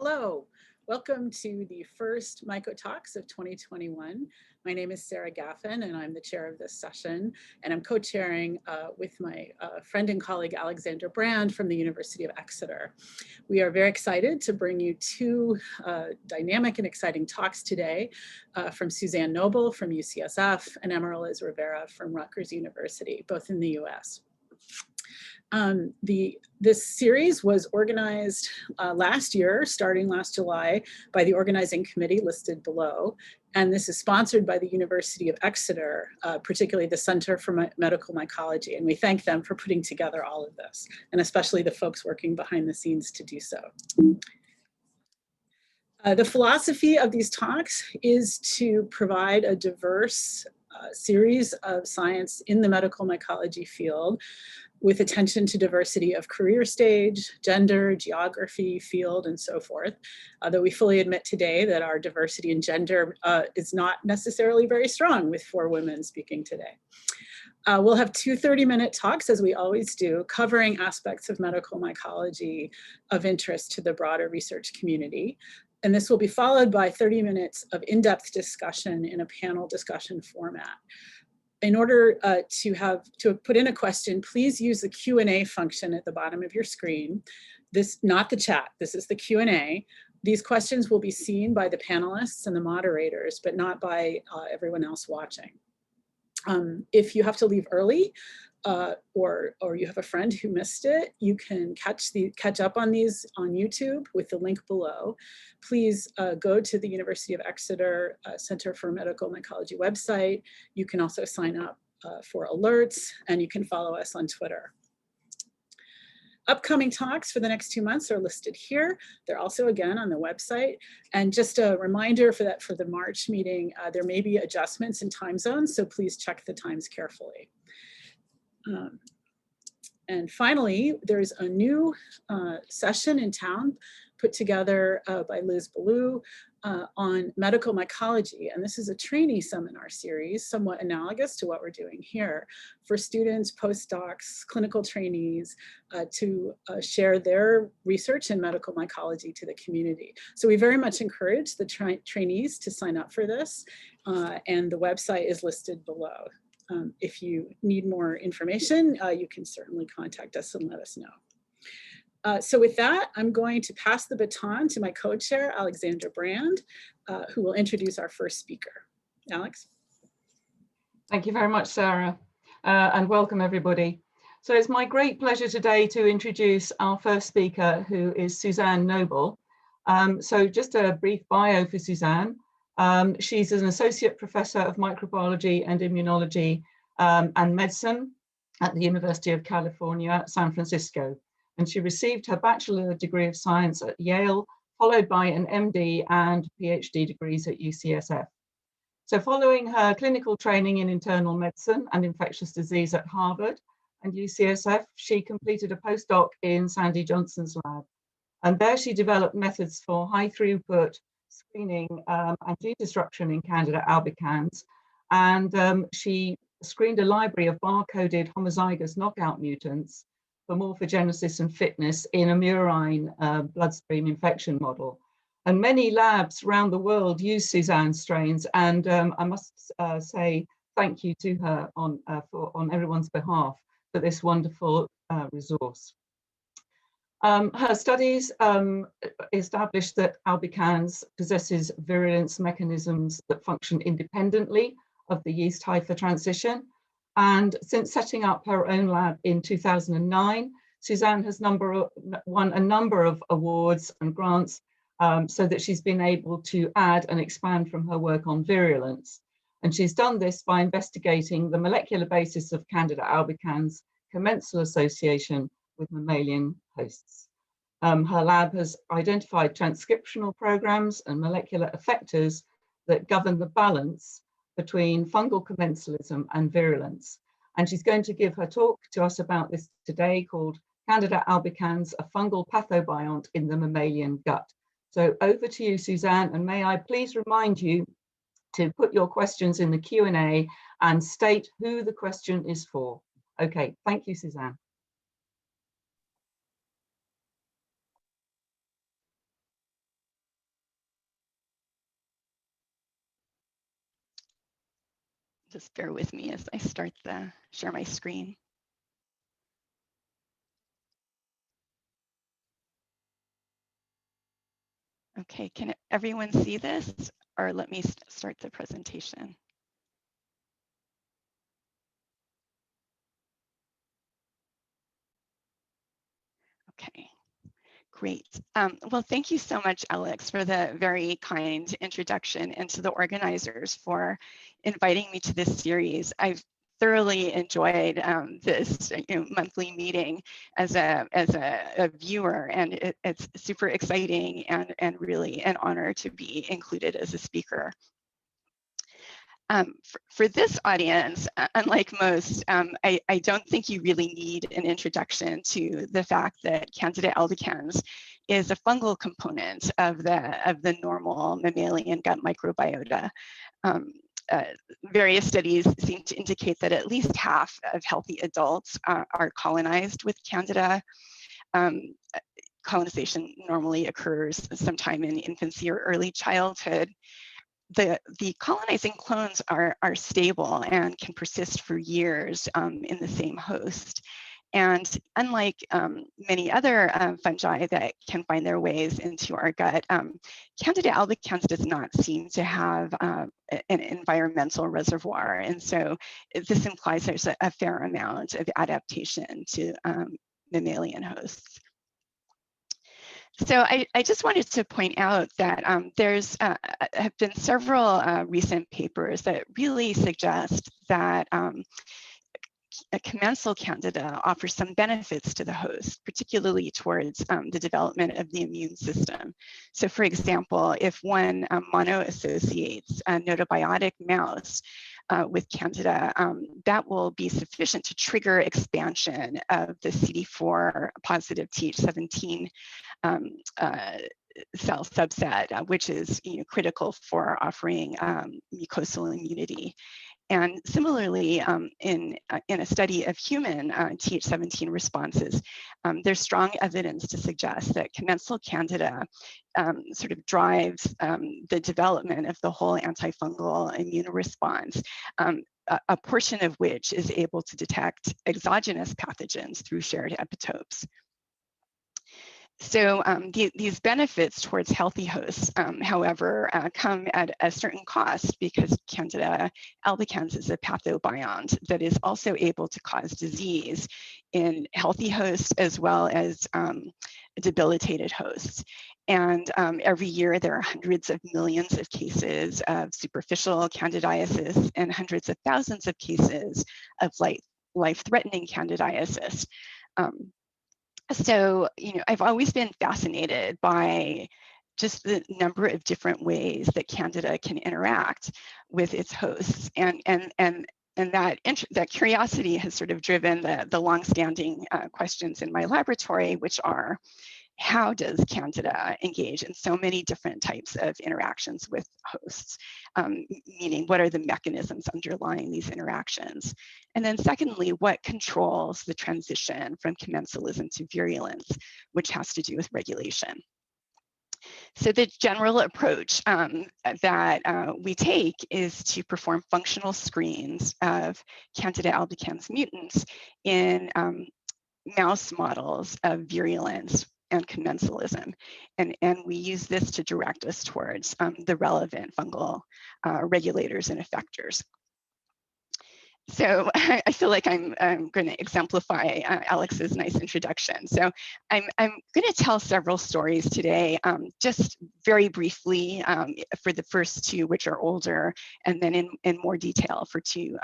Hello, welcome to the first MycoTalks of 2021. My name is Sarah Gaffen and I'm the chair of this session, and I'm co-chairing with my friend and colleague Alexander Brand from the University of Exeter. We are very excited to bring you two dynamic and exciting talks today from Suzanne Noble from UCSF and Amariliz Rivera from Rutgers University, both in the US. This series was organized last year, starting last July, by the organizing committee listed below. And this is sponsored by the University of Exeter, particularly the Center for Medical Mycology. And we thank them for putting together all of this, and especially the folks working behind the scenes to do so. The philosophy of these talks is to provide a diverse series of science in the medical mycology field, with attention to diversity of career stage, gender, geography, field, and so forth. Though we fully admit today that our diversity in gender is not necessarily very strong, with 4 women speaking today. We'll have 2 30-minute talks, as we always do, covering aspects of medical mycology of interest to the broader research community. And this will be followed by 30 minutes of in-depth discussion in a panel discussion format. In order to put in a question, please use the Q&A function at the bottom of your screen. Not the chat, this is the Q&A. These questions will be seen by the panelists and the moderators, but not by everyone else watching. If you have to leave early, or you have a friend who missed it, you can catch up on these on YouTube with the link below. Please go to the University of Exeter Center for Medical Mycology website. You can also sign up for alerts, and you can follow us on Twitter. Upcoming talks for the next 2 months are listed here. They're also, again, on the website. And just a reminder for the March meeting, there may be adjustments in time zones, so please check the times carefully. And finally, there's a new session in town put together by Liz Ballou on medical mycology. And this is a trainee seminar series, somewhat analogous to what we're doing here, for students, postdocs, clinical trainees to share their research in medical mycology to the community. So we very much encourage the trainees to sign up for this, and the website is listed below. If you need more information, you can certainly contact us and let us know. So with that, I'm going to pass the baton to my co-chair, Alexander Brand, who will introduce our first speaker. Alex. Thank you very much, Sarah, and welcome everybody. So it's my great pleasure today to introduce our first speaker, who is Suzanne Noble. So just a brief bio for Suzanne. She's an associate professor of microbiology and immunology and medicine at the University of California, San Francisco. And she received her bachelor degree of science at Yale, followed by an MD and PhD degrees at UCSF. So following her clinical training in internal medicine and infectious disease at Harvard and UCSF, she completed a postdoc in Sandy Johnson's lab. And there she developed methods for high throughput screening and gene disruption in Candida albicans, and she screened a library of bar-coded homozygous knockout mutants for morphogenesis and fitness in a murine bloodstream infection model. And many labs around the world use Suzanne's strains, and I must say thank you to her on everyone's behalf for this wonderful resource. Her studies established that albicans possesses virulence mechanisms that function independently of the yeast-to-hypha transition. And since setting up her own lab in 2009, Suzanne has won a number of awards and grants so that she's been able to add and expand from her work on virulence. And she's done this by investigating the molecular basis of Candida albicans' commensal association with mammalian hosts. Her lab has identified transcriptional programs and molecular effectors that govern the balance between fungal commensalism and virulence. And she's going to give her talk to us about this today, called Candida albicans, a fungal pathobiont in the mammalian gut. So over to you, Suzanne, and may I please remind you to put your questions in the Q&A and state who the question is for. Okay, thank you, Suzanne. Just bear with me as I start the share my screen. Okay, can everyone see this? Or let me start the presentation. Okay, great. Well, thank you so much, Alex, for the very kind introduction, and to the organizers for inviting me to this series. I've thoroughly enjoyed this monthly meeting as a viewer, and it's super exciting and really an honor to be included as a speaker. For this audience, unlike most, I don't think you really need an introduction to the fact that Candida albicans is a fungal component of the normal mammalian gut microbiota. Various studies seem to indicate that at least half of healthy adults are colonized with Candida. Colonization normally occurs sometime in infancy or early childhood. The colonizing clones are stable and can persist for years in the same host. And unlike many other fungi that can find their ways into our gut, Candida albicans does not seem to have an environmental reservoir. And so this implies there's a fair amount of adaptation to mammalian hosts. So I just wanted to point out that there's have been several recent papers that really suggest that a commensal Candida offers some benefits to the host, particularly towards the development of the immune system. So for example, if one monoassociates a notobiotic mouse with Candida, that will be sufficient to trigger expansion of the CD4 positive Th17 cell subset, which is critical for offering mucosal immunity. And similarly, in a study of human Th17 responses, there's strong evidence to suggest that commensal Candida sort of drives the development of the whole antifungal immune response, a portion of which is able to detect exogenous pathogens through shared epitopes. So these benefits towards healthy hosts, however, come at a certain cost, because Candida albicans is a pathobiont that is also able to cause disease in healthy hosts as well as debilitated hosts. And every year there are hundreds of millions of cases of superficial candidiasis and hundreds of thousands of cases of life-threatening candidiasis. So, I've always been fascinated by just the number of different ways that Candida can interact with its hosts, and that curiosity has sort of driven the longstanding questions in my laboratory, which are, how does Candida engage in so many different types of interactions with hosts? Meaning, what are the mechanisms underlying these interactions? And then secondly, what controls the transition from commensalism to virulence, which has to do with regulation? So the general approach that we take is to perform functional screens of Candida albicans mutants in mouse models of virulence and commensalism. And we use this to direct us towards the relevant fungal regulators and effectors. So I feel like I'm going to exemplify Alex's nice introduction. So I'm going to tell several stories today, just very briefly for the first two, which are older, and then in more detail for two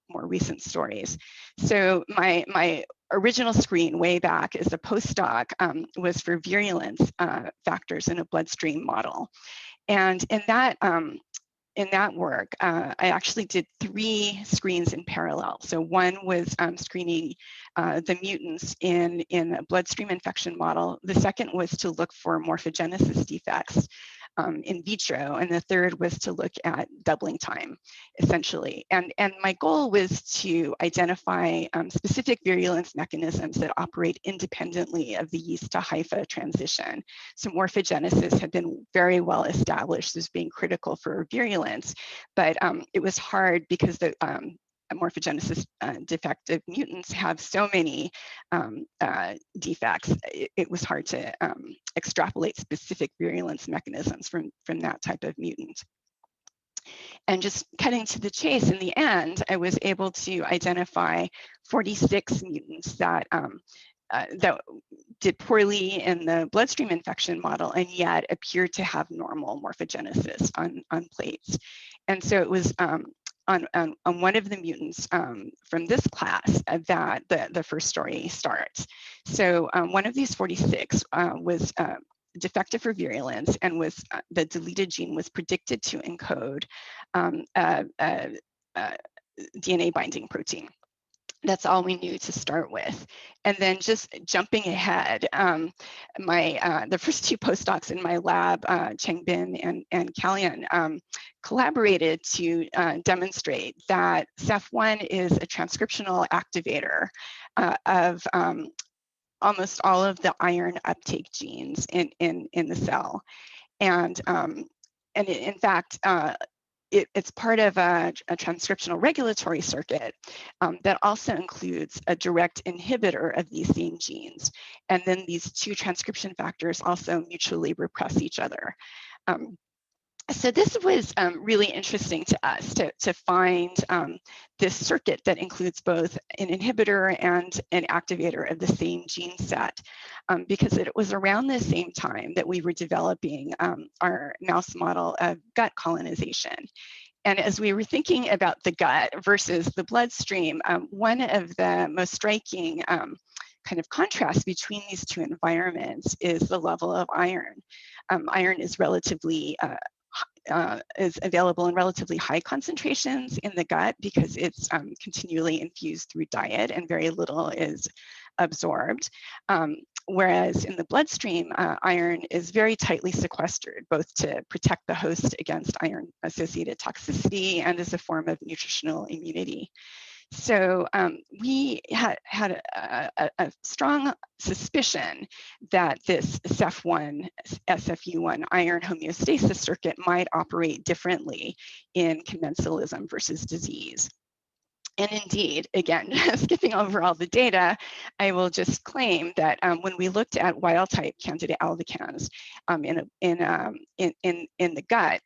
more recent stories. So my original screen way back as a postdoc was for virulence factors in a bloodstream model. And in that work, I actually did 3 screens in parallel. So one was screening the mutants in a bloodstream infection model. The second was to look for morphogenesis defects in vitro, and the third was to look at doubling time, essentially. And my goal was to identify specific virulence mechanisms that operate independently of the yeast-to-hypha transition. So morphogenesis had been very well established as being critical for virulence, but it was hard because the morphogenesis defective mutants have so many defects. It was hard to extrapolate specific virulence mechanisms from that type of mutant. And just cutting to the chase, in the end, I was able to identify 46 mutants that that did poorly in the bloodstream infection model and yet appeared to have normal morphogenesis on plates. And so it was on one of the mutants from this class that the first story starts. So one of these 46 was defective for virulence, and was the deleted gene was predicted to encode DNA binding protein. That's all we knew to start with. And then just jumping ahead, the first two postdocs in my lab, Changbin and Kalyan, collaborated to demonstrate that Sef1 is a transcriptional activator of almost all of the iron uptake genes in the cell. And in fact, it's part of a transcriptional regulatory circuit that also includes a direct inhibitor of these same genes. And then these two transcription factors also mutually repress each other. So this was really interesting to us to find this circuit that includes both an inhibitor and an activator of the same gene set, because it was around the same time that we were developing our mouse model of gut colonization. And as we were thinking about the gut versus the bloodstream, one of the most striking kind of contrast between these two environments is the level of iron. Iron is relatively is available in relatively high concentrations in the gut because it's continually infused through diet and very little is absorbed. Whereas in the bloodstream, iron is very tightly sequestered, both to protect the host against iron-associated toxicity and as a form of nutritional immunity. So we had a strong suspicion that this Sef1, SFU1 iron homeostasis circuit might operate differently in commensalism versus disease. And indeed, again, skipping over all the data, I will just claim that when we looked at wild-type Candida albicans in the gut,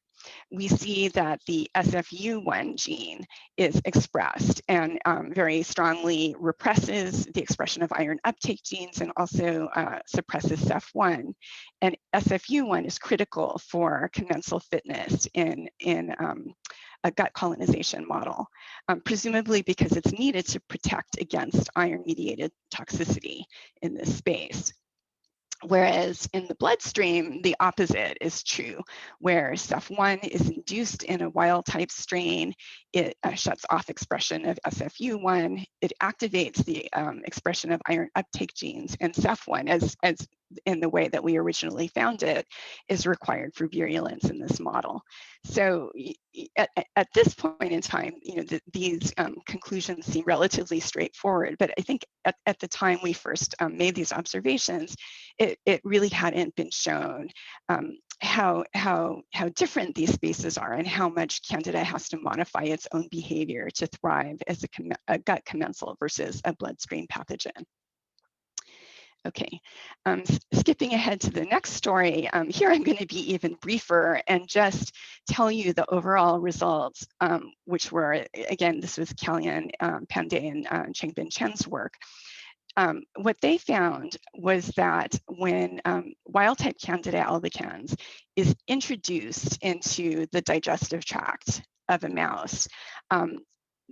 we see that the SFU1 gene is expressed and very strongly represses the expression of iron uptake genes and also suppresses Sef1. And SFU1 is critical for commensal fitness in a gut colonization model, presumably because it's needed to protect against iron-mediated toxicity in this space. Whereas in the bloodstream, the opposite is true, where Sef1 is induced in a wild-type strain, it shuts off expression of SFU1, it activates the expression of iron uptake genes, and Sef1, as in the way that we originally found it, is required for virulence in this model. So at this point in time, these conclusions seem relatively straightforward, but I think at the time we first made these observations, it really hadn't been shown how different these spaces are and how much Candida has to modify its own behavior to thrive as a gut commensal versus a bloodstream pathogen. Okay, skipping ahead to the next story, here I'm going to be even briefer and just tell you the overall results, which were, again, this was Kalyan Pandey and Changbin Chen's work. What they found was that when wild-type Candida albicans is introduced into the digestive tract of a mouse,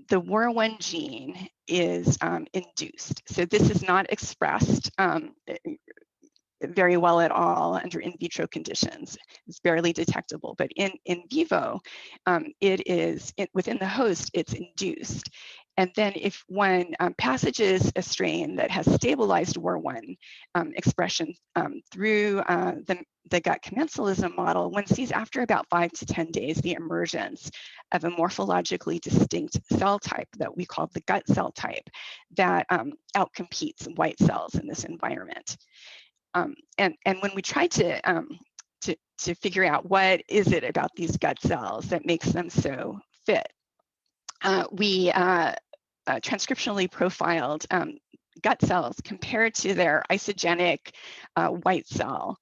the WAR1 gene is induced. So this is not expressed very well at all under in vitro conditions. It's barely detectable, but in vivo, it is, within the host, it's induced. And then if one passages a strain that has stabilized WAR1 expression through gut commensalism model, one sees after about 5 to 10 days the emergence of a morphologically distinct cell type that we call the gut cell type that outcompetes white cells in this environment. And when we tried to figure out what is it about these gut cells that makes them so fit, we transcriptionally profiled gut cells compared to their isogenic white cell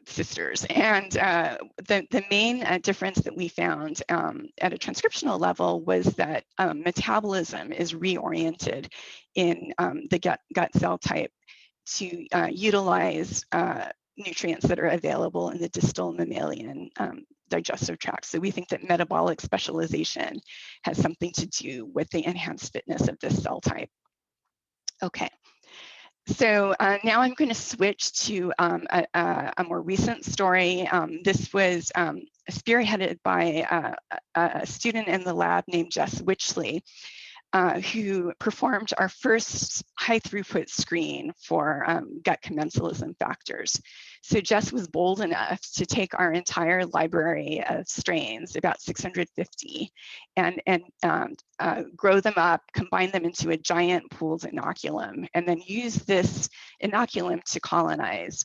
sisters. And the main difference that we found at a transcriptional level was that metabolism is reoriented in the gut cell type to utilize nutrients that are available in the distal mammalian digestive tract. So we think that metabolic specialization has something to do with the enhanced fitness of this cell type. Okay, so now I'm going to switch to a more recent story. This was spearheaded by a student in the lab named Jess Witchley, who performed our first high throughput screen for gut commensalism factors. So Jess was bold enough to take our entire library of strains, about 650, and grow them up, combine them into a giant pooled inoculum, and then use this inoculum to colonize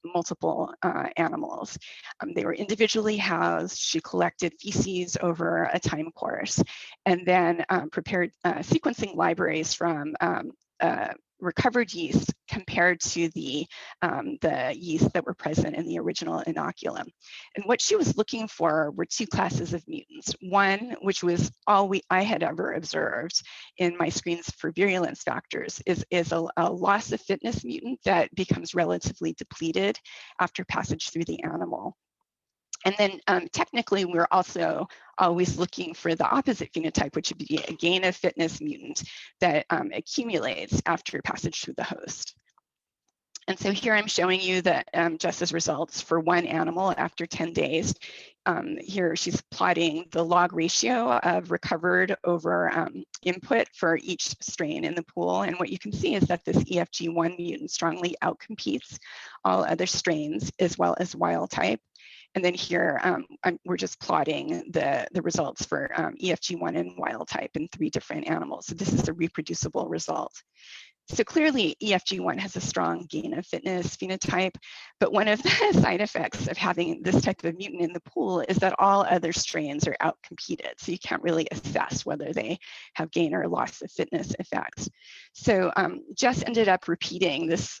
multiple animals. They were individually housed. She collected feces over a time course, and then prepared sequencing libraries from recovered yeast compared to the yeast that were present in the original inoculum. And what she was looking for were two classes of mutants. One, which was all I had ever observed in my screens for virulence factors, is a loss of fitness mutant that becomes relatively depleted after passage through the animal. And then technically, we're also always looking for the opposite phenotype, which would be a gain of fitness mutant that accumulates after passage through the host. And so here I'm showing you that Jess's results for one animal after 10 days. Here she's plotting the log ratio of recovered over input for each strain in the pool. And what you can see is that this EFG1 mutant strongly outcompetes all other strains as well as wild type. And then here, we're just plotting the results for EFG1 and wild type in 3 different animals. So this is a reproducible result. So clearly, EFG1 has a strong gain of fitness phenotype, but one of the side effects of having this type of mutant in the pool is that all other strains are outcompeted. So you can't really assess whether they have gain or loss of fitness effects. So Jess ended up repeating this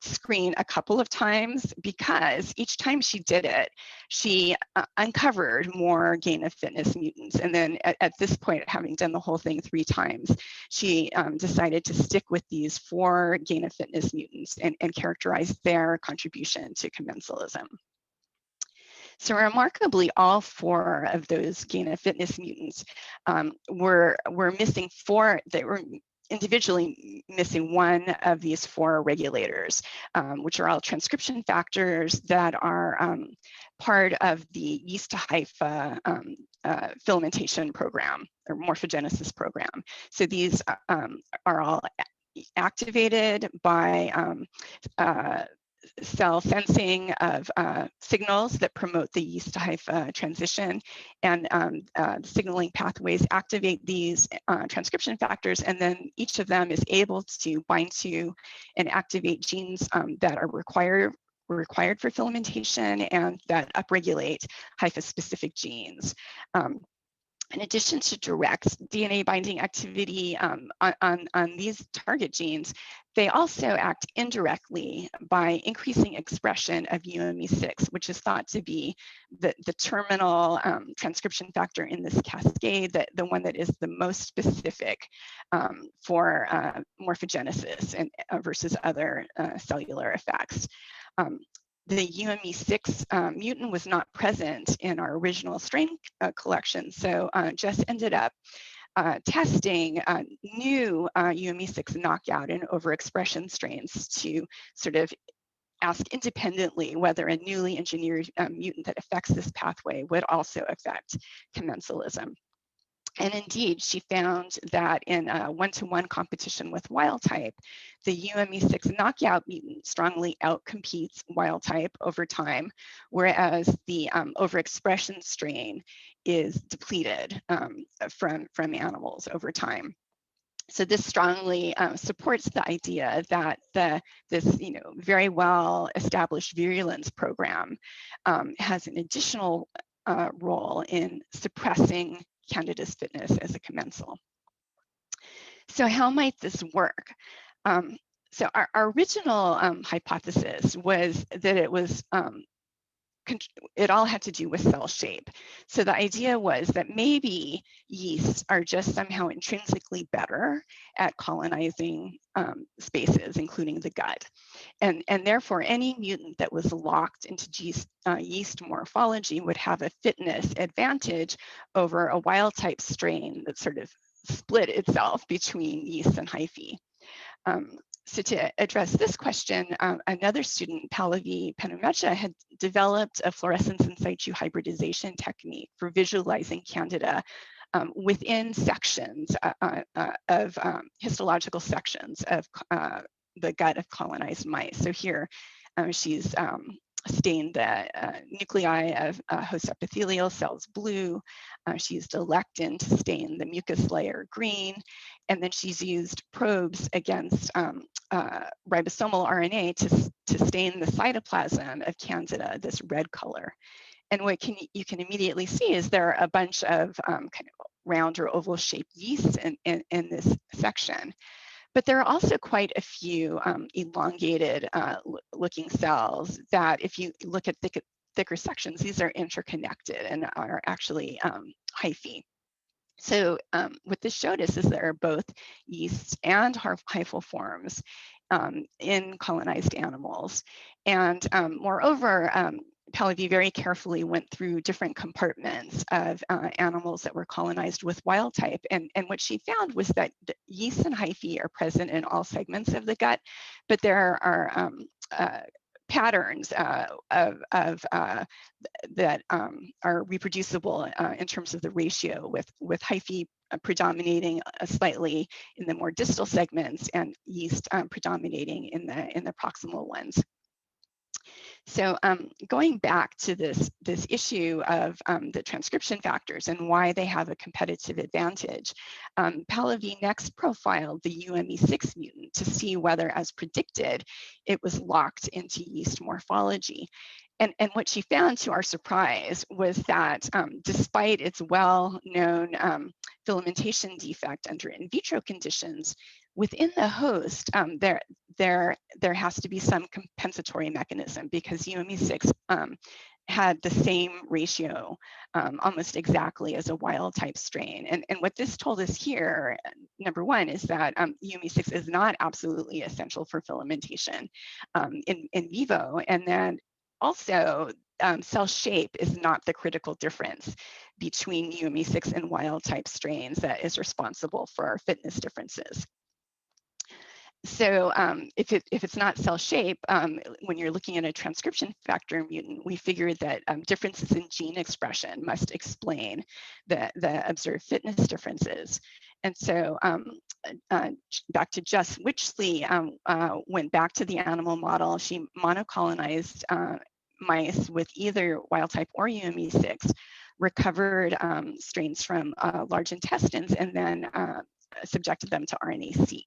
screen a couple of times because each time she did it, she uncovered more gain of fitness mutants. And then at this point, having done the whole thing 3 times, she decided to stick with these 4 gain of fitness mutants and characterize their contribution to commensalism. So remarkably, all 4 of those gain of fitness mutants were missing 4. They were individually missing one of these 4 regulators, which are all transcription factors that are part of the yeast-to-hypha filamentation program or morphogenesis program. So these are all activated by cell sensing of signals that promote the yeast-to-hypha transition, and signaling pathways activate these transcription factors, and then each of them is able to bind to and activate genes that are required for filamentation and that upregulate hypha-specific genes. In addition to direct DNA binding activity on these target genes, they also act indirectly by increasing expression of UME6, which is thought to be the terminal transcription factor in this cascade, the one that is the most specific for morphogenesis and versus other cellular effects. The UME6 mutant was not present in our original strain collection, so Jess ended up testing new UME6 knockout and overexpression strains to sort of ask independently whether a newly engineered mutant that affects this pathway would also affect commensalism. And indeed, she found that in a one-to-one competition with wild type, the UME6 knockout mutant strongly outcompetes wild type over time, whereas the overexpression strain is depleted from animals over time. So this strongly supports the idea that this very well established virulence program has an additional role in suppressing Candida's fitness as a commensal. So how might this work? So our original hypothesis was that it all had to do with cell shape. So the idea was that maybe yeasts are just somehow intrinsically better at colonizing spaces, including the gut. And therefore, any mutant that was locked into yeast morphology would have a fitness advantage over a wild type strain that sort of split itself between yeast and hyphae. So to address this question, another student, Pallavi Penumecha, had developed a fluorescence in situ hybridization technique for visualizing Candida within sections of histological sections of the gut of colonized mice. So here she's stained the nuclei of host epithelial cells blue. She used a lectin to stain the mucus layer green. And then she's used probes against ribosomal RNA to stain the cytoplasm of Candida this red color. And what you can immediately see is there are a bunch of kind of round or oval shaped yeasts in this section. But there are also quite a few elongated looking cells that, if you look at thicker sections, these are interconnected and are actually hyphae. So what this showed us is there are both yeast and hyphal forms in colonized animals. And moreover, Pallavi very carefully went through different compartments of animals that were colonized with wild type. And what she found was that yeast and hyphae are present in all segments of the gut, but there are patterns that are reproducible in terms of the ratio, with hyphae predominating slightly in the more distal segments and yeast predominating in the proximal ones. So going back to this issue of the transcription factors and why they have a competitive advantage, Pallavi next profiled the UME6 mutant to see whether, as predicted, it was locked into yeast morphology. And what she found, to our surprise, was that despite its well-known filamentation defect under in vitro conditions, within the host, there has to be some compensatory mechanism, because UME6 had the same ratio almost exactly as a wild type strain. And what this told us here, number one, is that UME6 is not absolutely essential for filamentation in vivo. And then also, cell shape is not the critical difference between UME6 and wild type strains that is responsible for our fitness differences. So if it's not cell shape, when you're looking at a transcription factor mutant, we figured that differences in gene expression must explain the observed fitness differences. And so back to Jess Witchley, went back to the animal model. She monocolonized mice with either wild type or UME6, recovered strains from large intestines, and then subjected them to RNA-seq.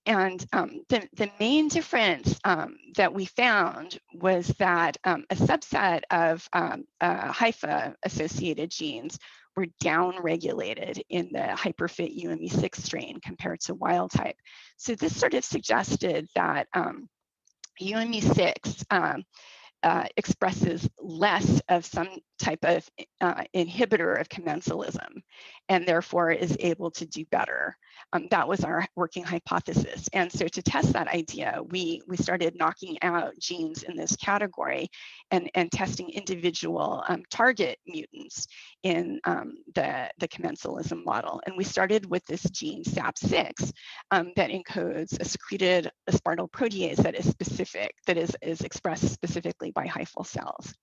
And the main difference that we found was that a subset of hypha-associated genes were downregulated in the hyperfit UME6 strain compared to wild type. So this sort of suggested that UME6 expresses less of some type of inhibitor of commensalism, and therefore is able to do better. That was our working hypothesis. And so to test that idea, we started knocking out genes in this category and testing individual target mutants in the commensalism model. And we started with this gene SAP6 that encodes a secreted aspartyl protease that is specific, that is expressed specifically by hyphal cells.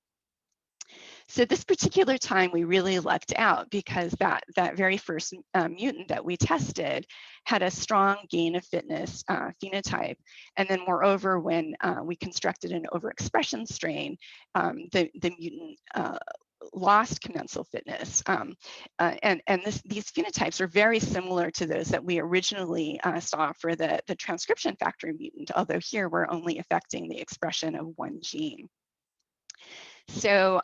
So this particular time we really lucked out because that very first mutant that we tested had a strong gain of fitness phenotype. And then moreover, when we constructed an overexpression strain, the mutant lost commensal fitness. These phenotypes are very similar to those that we originally saw for the transcription factor mutant, although here we're only affecting the expression of one gene. So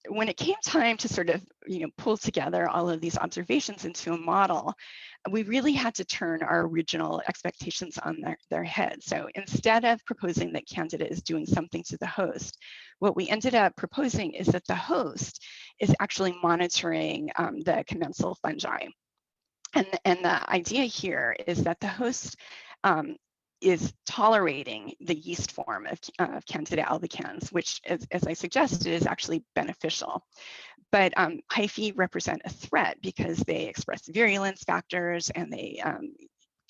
when it came time to sort of pull together all of these observations into a model, we really had to turn our original expectations on their head. So instead of proposing that Candida is doing something to the host, what we ended up proposing is that the host is actually monitoring the commensal fungi. And the idea here is that the host is tolerating the yeast form of Candida albicans, which, as I suggested, is actually beneficial. But hyphae represent a threat because they express virulence factors and they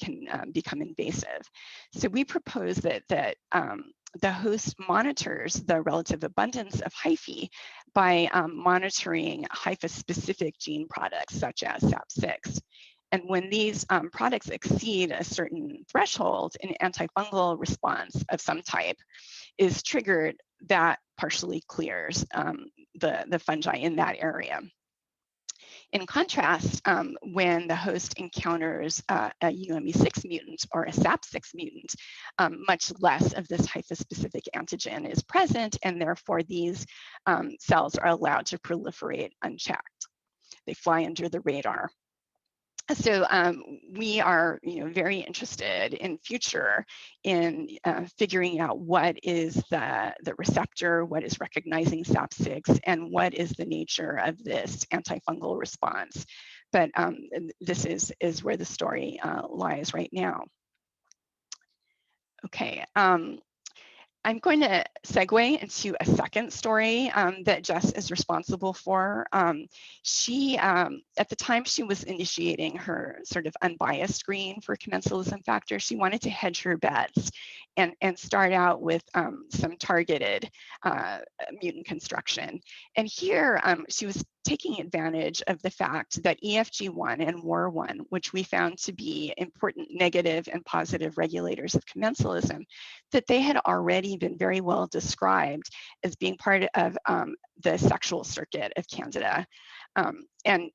can become invasive. So we propose that the host monitors the relative abundance of hyphae by monitoring hypha-specific gene products such as SAP6. And when these products exceed a certain threshold, an antifungal response of some type is triggered that partially clears the fungi in that area. In contrast, when the host encounters a UME6 mutant or a SAP6 mutant, much less of this hypha-specific antigen is present, and therefore these cells are allowed to proliferate unchecked. They fly under the radar. So we are very interested in future in figuring out what is the receptor, what is recognizing SAP6, and what is the nature of this antifungal response. But this is where the story lies right now. Okay. I'm going to segue into a second story that Jess is responsible for. She, at the time she was initiating her sort of unbiased screen for commensalism factor, she wanted to hedge her bets and start out with some targeted mutant construction. And here she was taking advantage of the fact that EFG1 and WAR1, which we found to be important negative and positive regulators of commensalism, that they had already been very well described as being part of the sexual circuit of Candida. And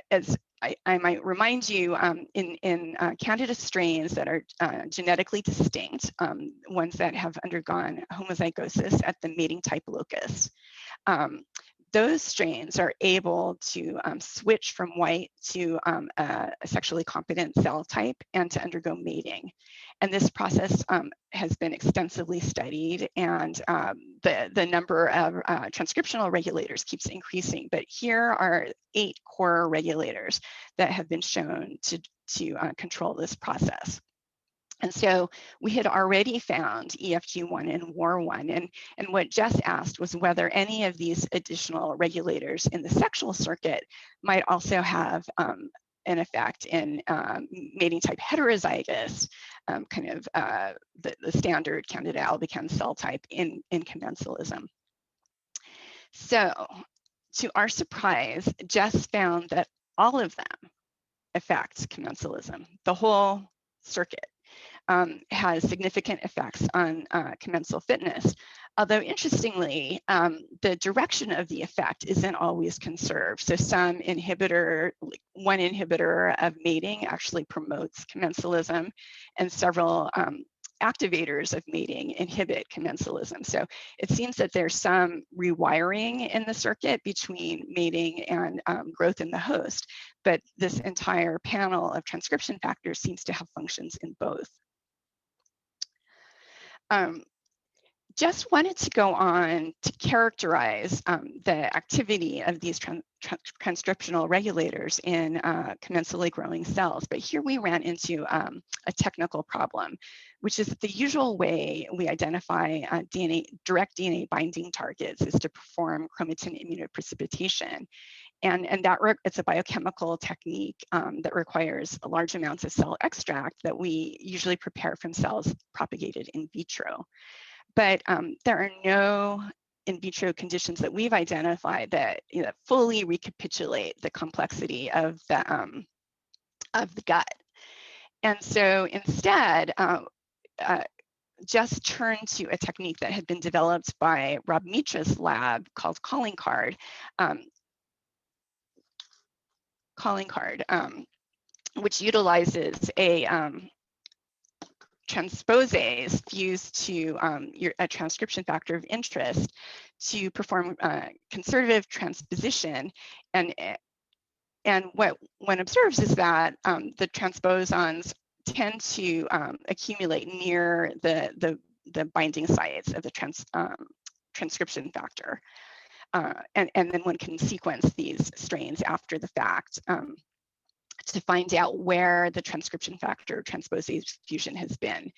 as I might remind you, in Candida strains that are genetically distinct, ones that have undergone homozygosis at the mating type locus, those strains are able to switch from white to a sexually competent cell type and to undergo mating. And this process has been extensively studied, and the number of transcriptional regulators keeps increasing. But here are 8 core regulators that have been shown to control this process. And so we had already found EFG1 and WAR1, and what Jess asked was whether any of these additional regulators in the sexual circuit might also have an effect in mating type heterozygous, kind of the standard Candida albicans cell type in commensalism. So to our surprise, Jess found that all of them affect commensalism, the whole circuit. Has significant effects on commensal fitness. Although interestingly, the direction of the effect isn't always conserved. So some inhibitor, one inhibitor of mating actually promotes commensalism, and several activators of mating inhibit commensalism. So it seems that there's some rewiring in the circuit between mating and growth in the host, but this entire panel of transcription factors seems to have functions in both. Just wanted to go on to characterize the activity of these transcriptional regulators in commensally growing cells. But here we ran into a technical problem, which is that the usual way we identify direct DNA binding targets is to perform chromatin immunoprecipitation. And it's a biochemical technique that requires large amounts of cell extract that we usually prepare from cells propagated in vitro. But there are no in vitro conditions that we've identified that fully recapitulate the complexity of the gut. And so instead, just turned to a technique that had been developed by Rob Mitra's lab called calling card, which utilizes a transposase fused to a transcription factor of interest to perform conservative transposition. And what one observes is that the transposons tend to accumulate near the binding sites of the transcription factor. And then one can sequence these strains after the fact to find out where the transcription factor transposase fusion has been.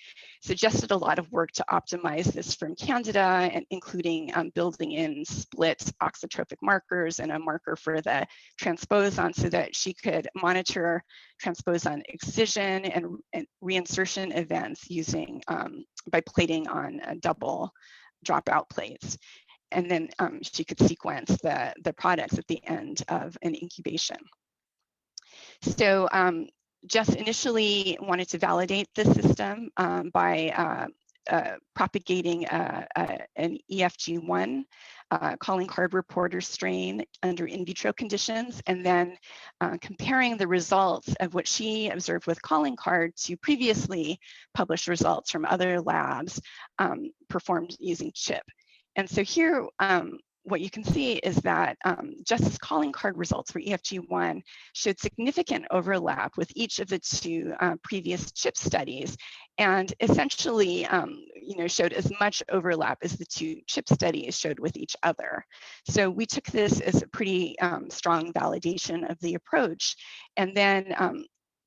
Suggested a lot of work to optimize this from Candida, and including building in split oxytropic markers and a marker for the transposon so that she could monitor transposon excision and reinsertion events using by plating on double dropout plates. And then she could sequence the products at the end of an incubation. So Jess initially wanted to validate the system by propagating an EFG1 calling card reporter strain under in vitro conditions, and then comparing the results of what she observed with calling card to previously published results from other labs performed using CHIP. And so here, what you can see is that just as calling card results for EFG1 showed significant overlap with each of the two previous CHIP studies, and essentially showed as much overlap as the two CHIP studies showed with each other. So we took this as a pretty strong validation of the approach, and then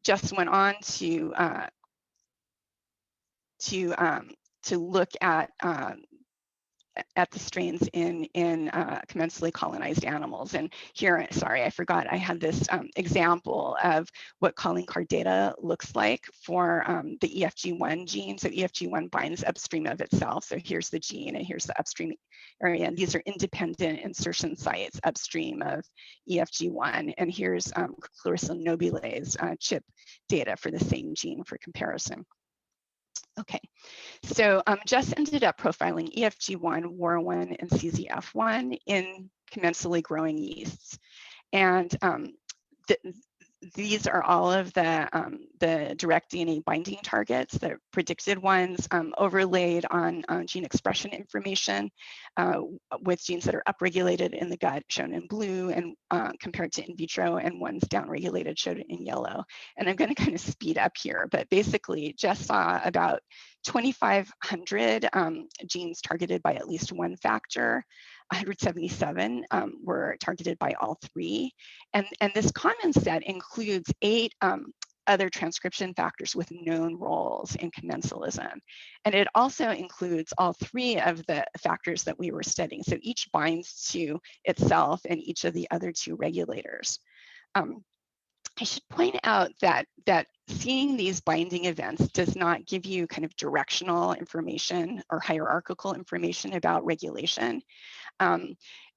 just went on to look at the strains in commensally colonized animals. And here, sorry, I forgot, I had this example of what calling card data looks like for the EFG1 gene. So EFG1 binds upstream of itself. So here's the gene and here's the upstream area. And these are independent insertion sites upstream of EFG1. And here's Clarissa Nobile's CHIP data for the same gene for comparison. Okay, so Jess ended up profiling EFG1, WAR1, and CZF1 in commensally growing yeasts. And these are all of the direct DNA binding targets, the predicted ones overlaid on gene expression information with genes that are upregulated in the gut shown in blue and compared to in vitro, and ones downregulated showed in yellow. And I'm going to kind of speed up here, but basically Jess saw about 2,500 genes targeted by at least one factor. 177 were targeted by all three. And this common set includes 8 other transcription factors with known roles in commensalism. And it also includes all 3 of the factors that we were studying. So each binds to itself and each of the other 2 regulators. I should point out that seeing these binding events does not give you kind of directional information or hierarchical information about regulation.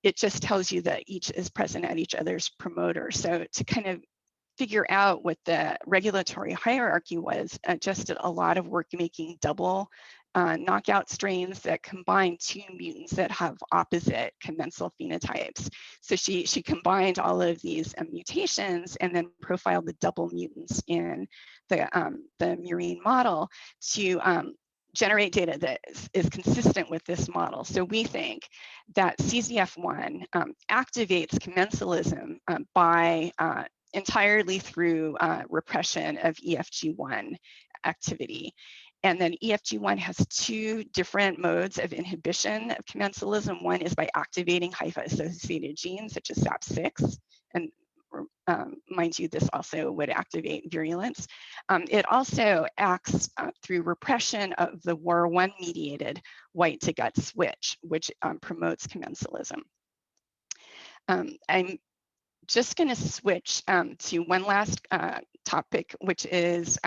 It just tells you that each is present at each other's promoter. So to kind of figure out what the regulatory hierarchy was, just did a lot of work making double knockout strains that combine 2 mutants that have opposite commensal phenotypes. So she combined all of these mutations and then profiled the double mutants in the murine model to generate data that is consistent with this model. So we think that CZF1 activates commensalism by entirely through repression of EFG1 activity. And then EFG1 has 2 different modes of inhibition of commensalism. One is by activating hypha-associated genes such as SAP6, and mind you, this also would activate virulence. It also acts through repression of the WAR1 mediated white to gut switch, which promotes commensalism. I'm just going to switch to one last topic, which is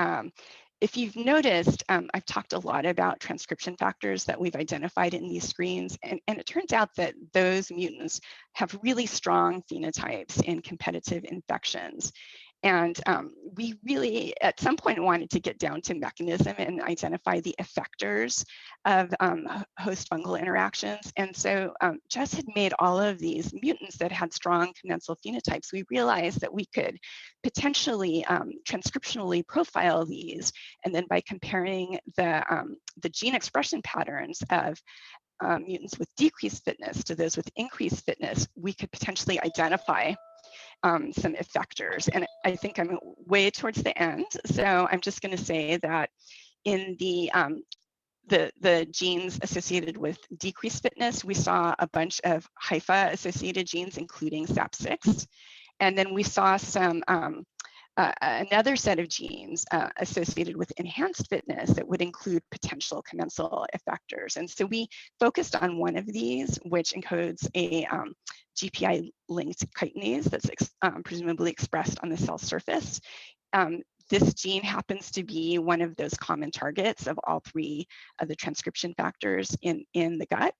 if you've noticed, I've talked a lot about transcription factors that we've identified in these screens, and it turns out that those mutants have really strong phenotypes in competitive infections. And we really, at some point, wanted to get down to mechanism and identify the effectors of host fungal interactions. And so Jess had made all of these mutants that had strong commensal phenotypes. We realized that we could potentially transcriptionally profile these, and then by comparing the gene expression patterns of mutants with decreased fitness to those with increased fitness, we could potentially identify some effectors. And I think I'm way towards the end, so I'm just going to say that in the genes associated with decreased fitness, we saw a bunch of hypha associated genes, including SAP6, and then we saw some another set of genes associated with enhanced fitness that would include potential commensal effectors. And so we focused on one of these, which encodes a GPI-linked chitinase that's presumably expressed on the cell surface. This gene happens to be one of those common targets of all three of the transcription factors in the gut.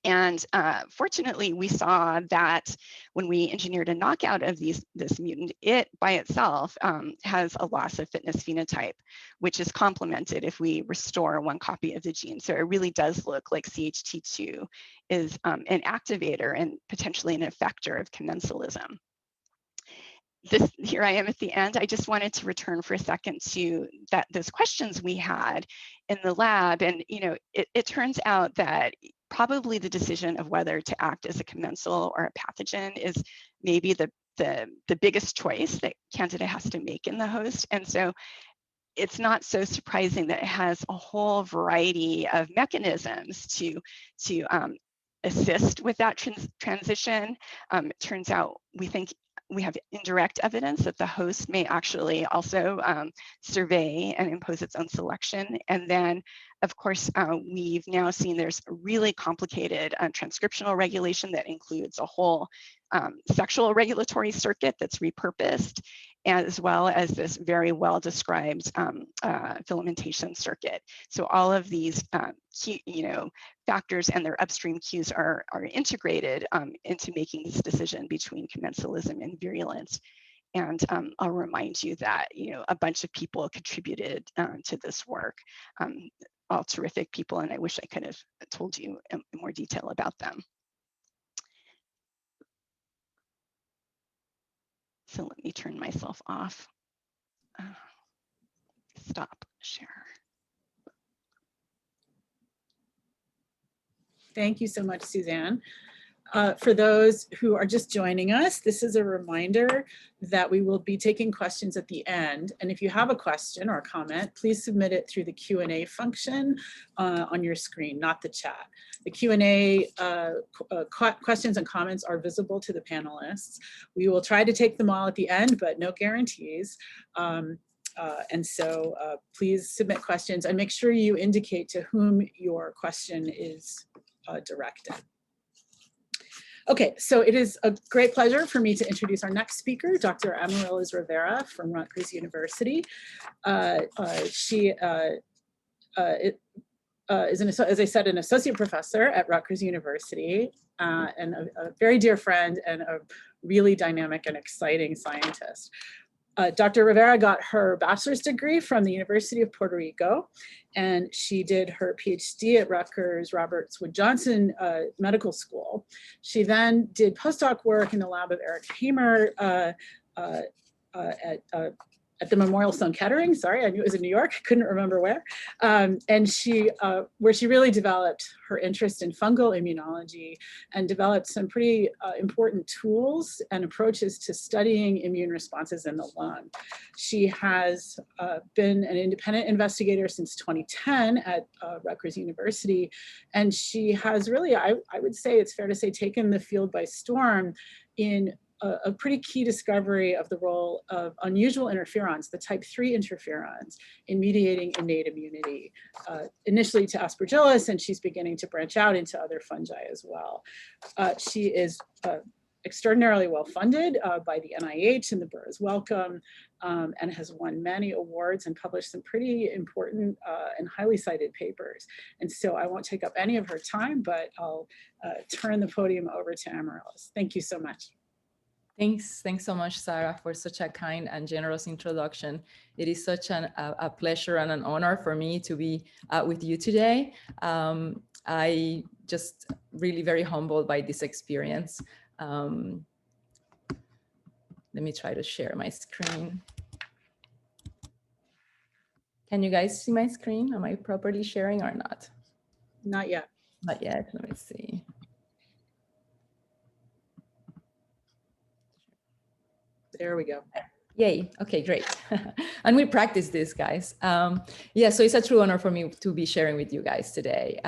And fortunately, we saw that when we engineered a knockout of this mutant, it by itself has a loss of fitness phenotype, which is complemented if we restore one copy of the gene. So it really does look like CHT2 is an activator and potentially an effector of commensalism. Here I am at the end. I just wanted to return for a second to those questions we had in the lab. And it turns out that probably the decision of whether to act as a commensal or a pathogen is maybe the biggest choice that Candida has to make in the host. And so it's not so surprising that it has a whole variety of mechanisms to assist with that transition. It turns out we think we have indirect evidence that the host may actually also survey and impose its own selection. And then, of course, we've now seen there's a really complicated transcriptional regulation that includes a whole sexual regulatory circuit that's repurposed, as well as this very well described filamentation circuit. So all of these factors and their upstream cues are integrated into making this decision between commensalism and virulence. And I'll remind you that a bunch of people contributed to this work, all terrific people, and I wish I could have told you in more detail about them. So let me turn myself off. Stop share. Thank you so much, Suzanne. For those who are just joining us, this is a reminder that we will be taking questions at the end. And if you have a question or a comment, please submit it through the Q&A function on your screen, not the chat. The Q&A questions and comments are visible to the panelists. We will try to take them all at the end, but no guarantees. And so please submit questions and make sure you indicate to whom your question is directed. Okay, so it is a great pleasure for me to introduce our next speaker, Dr. Amariliz Rivera from Rutgers University. She is, as I said, an associate professor at Rutgers University and a very dear friend and a really dynamic and exciting scientist. Dr. Rivera got her bachelor's degree from the University of Puerto Rico, and she did her PhD at Rutgers Roberts Wood Johnson Medical School. She then did postdoc work in the lab of Eric Hamer at the Memorial Sloan Kettering. Sorry, I knew it was in New York, couldn't remember where. And where she really developed her interest in fungal immunology and developed some pretty important tools and approaches to studying immune responses in the lung. She has been an independent investigator since 2010 at Rutgers University. And she has really, I would say it's fair to say, taken the field by storm in a pretty key discovery of the role of unusual interferons, the type 3 interferons, in mediating innate immunity, initially to Aspergillus, and she's beginning to branch out into other fungi as well. She is extraordinarily well funded by the NIH, and the Burroughs Wellcome, and has won many awards and published some pretty important and highly cited papers. And so I won't take up any of her time, but I'll turn the podium over to Amariliz. Thank you so much. Thanks so much, Sarah, for such a kind and generous introduction. It is such a pleasure and an honor for me to be with you today. I just really very humbled by this experience. Let me try to share my screen. Can you guys see my screen? Am I properly sharing or not? Not yet. Not yet. Let me see. There we go. Yay. Okay, great. And we practice this, guys. Yeah, so it's a true honor for me to be sharing with you guys today.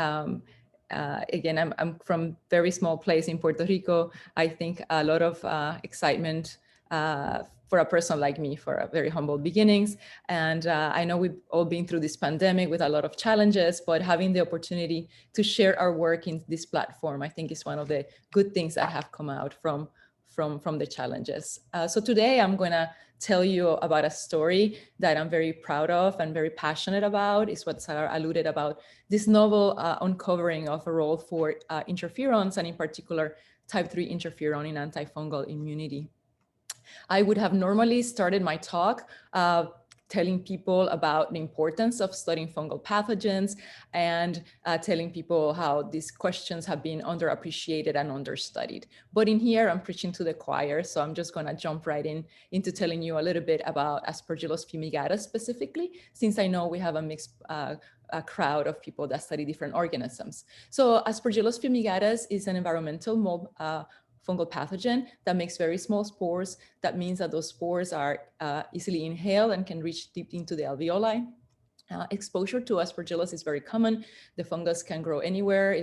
Again, I'm from very small place in Puerto Rico. I think a lot of excitement for a person like me, for a very humble beginnings. And I know we've all been through this pandemic with a lot of challenges, but having the opportunity to share our work in this platform, I think is one of the good things that have come out from the challenges. So today I'm gonna tell you about a story that I'm very proud of and very passionate about. Is what Sarah alluded about, this novel uncovering of a role for interferons, and in particular type 3 interferon in antifungal immunity. I would have normally started my talk telling people about the importance of studying fungal pathogens and telling people how these questions have been underappreciated and understudied. But in here, I'm preaching to the choir, so I'm just gonna jump right into telling you a little bit about Aspergillus fumigatus specifically, since I know we have a mixed a crowd of people that study different organisms. So Aspergillus fumigatus is an environmental mold, fungal pathogen that makes very small spores. That means that those spores are easily inhaled and can reach deep into the alveoli. Exposure to Aspergillus is very common. The fungus can grow anywhere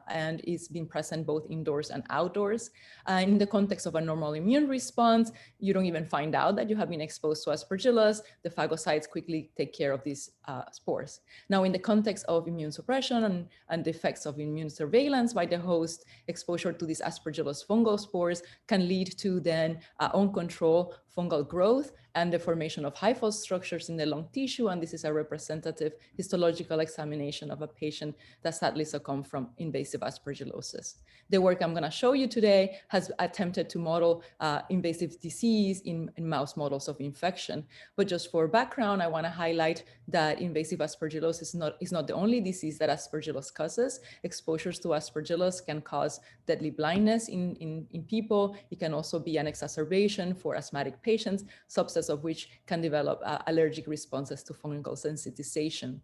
and is being present both indoors and outdoors. In the context of a normal immune response, you don't even find out that you have been exposed to Aspergillus. The phagocytes quickly take care of these spores. Now, in the context of immune suppression and the effects of immune surveillance by the host, exposure to these Aspergillus fungal spores can lead to then uncontrolled fungal growth and the formation of hyphal structures in the lung tissue. And this is a representative histological examination of a patient that sadly succumbed from invasive aspergillosis. The work I'm going to show you today has attempted to model invasive disease in mouse models of infection. But just for background, I want to highlight that invasive aspergillosis is not the only disease that Aspergillus causes. Exposures to Aspergillus can cause deadly blindness in people. It can also be an exacerbation for asthmatic patients, subsets of which can develop allergic responses to fungal sensitization.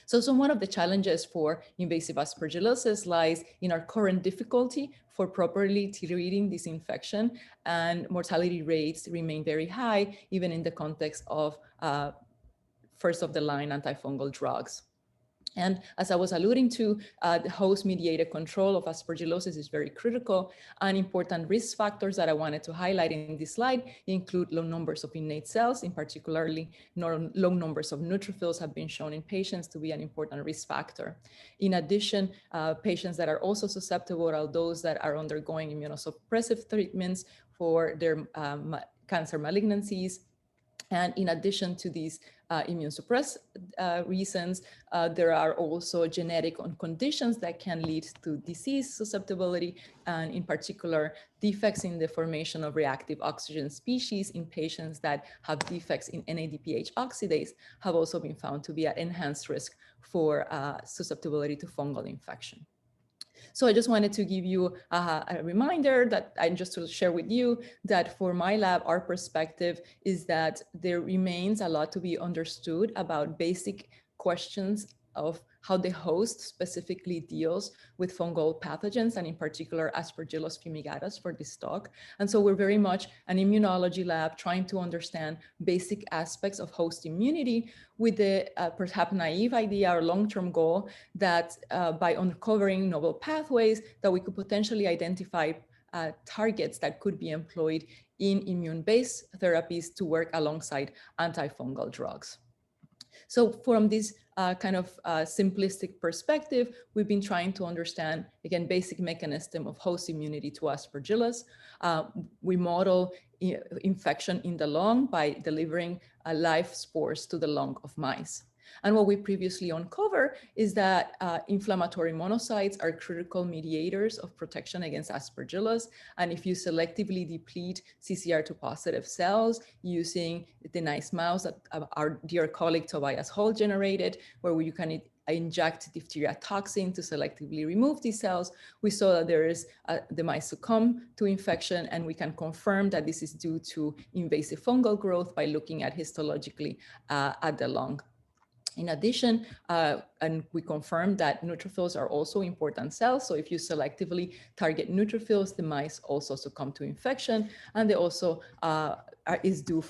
So one of the challenges for invasive aspergillosis lies in our current difficulty for properly treating this infection, and mortality rates remain very high, even in the context of first of the line antifungal drugs. And as I was alluding to, the host-mediated control of aspergillosis is very critical, and important risk factors that I wanted to highlight in this slide include low numbers of innate cells, in particularly low numbers of neutrophils have been shown in patients to be an important risk factor. In addition, patients that are also susceptible are those that are undergoing immunosuppressive treatments for their cancer malignancies. And in addition to these immune suppressed reasons, there are also genetic conditions that can lead to disease susceptibility, and in particular, defects in the formation of reactive oxygen species in patients that have defects in NADPH oxidase have also been found to be at enhanced risk for susceptibility to fungal infection. So I just wanted to give you a reminder that I just to share with you that for my lab, our perspective is that there remains a lot to be understood about basic questions of how the host specifically deals with fungal pathogens, and in particular Aspergillus fumigatus for this talk. And so we're very much an immunology lab trying to understand basic aspects of host immunity with the perhaps naive idea or long-term goal that by uncovering novel pathways that we could potentially identify targets that could be employed in immune-based therapies to work alongside antifungal drugs. So from this kind of simplistic perspective, we've been trying to understand, again, basic mechanism of host immunity to Aspergillus. We model infection in the lung by delivering live spores to the lung of mice. And what we previously uncovered is that inflammatory monocytes are critical mediators of protection against Aspergillus. And if you selectively deplete CCR2 positive cells using the nice mouse that our dear colleague Tobias Hall generated, where you can inject diphtheria toxin to selectively remove these cells, we saw that there is the mice succumb to infection, and we can confirm that this is due to invasive fungal growth by looking at histologically at the lung. In addition, and we confirmed that neutrophils are also important cells. So if you selectively target neutrophils, the mice also succumb to infection, and they also is due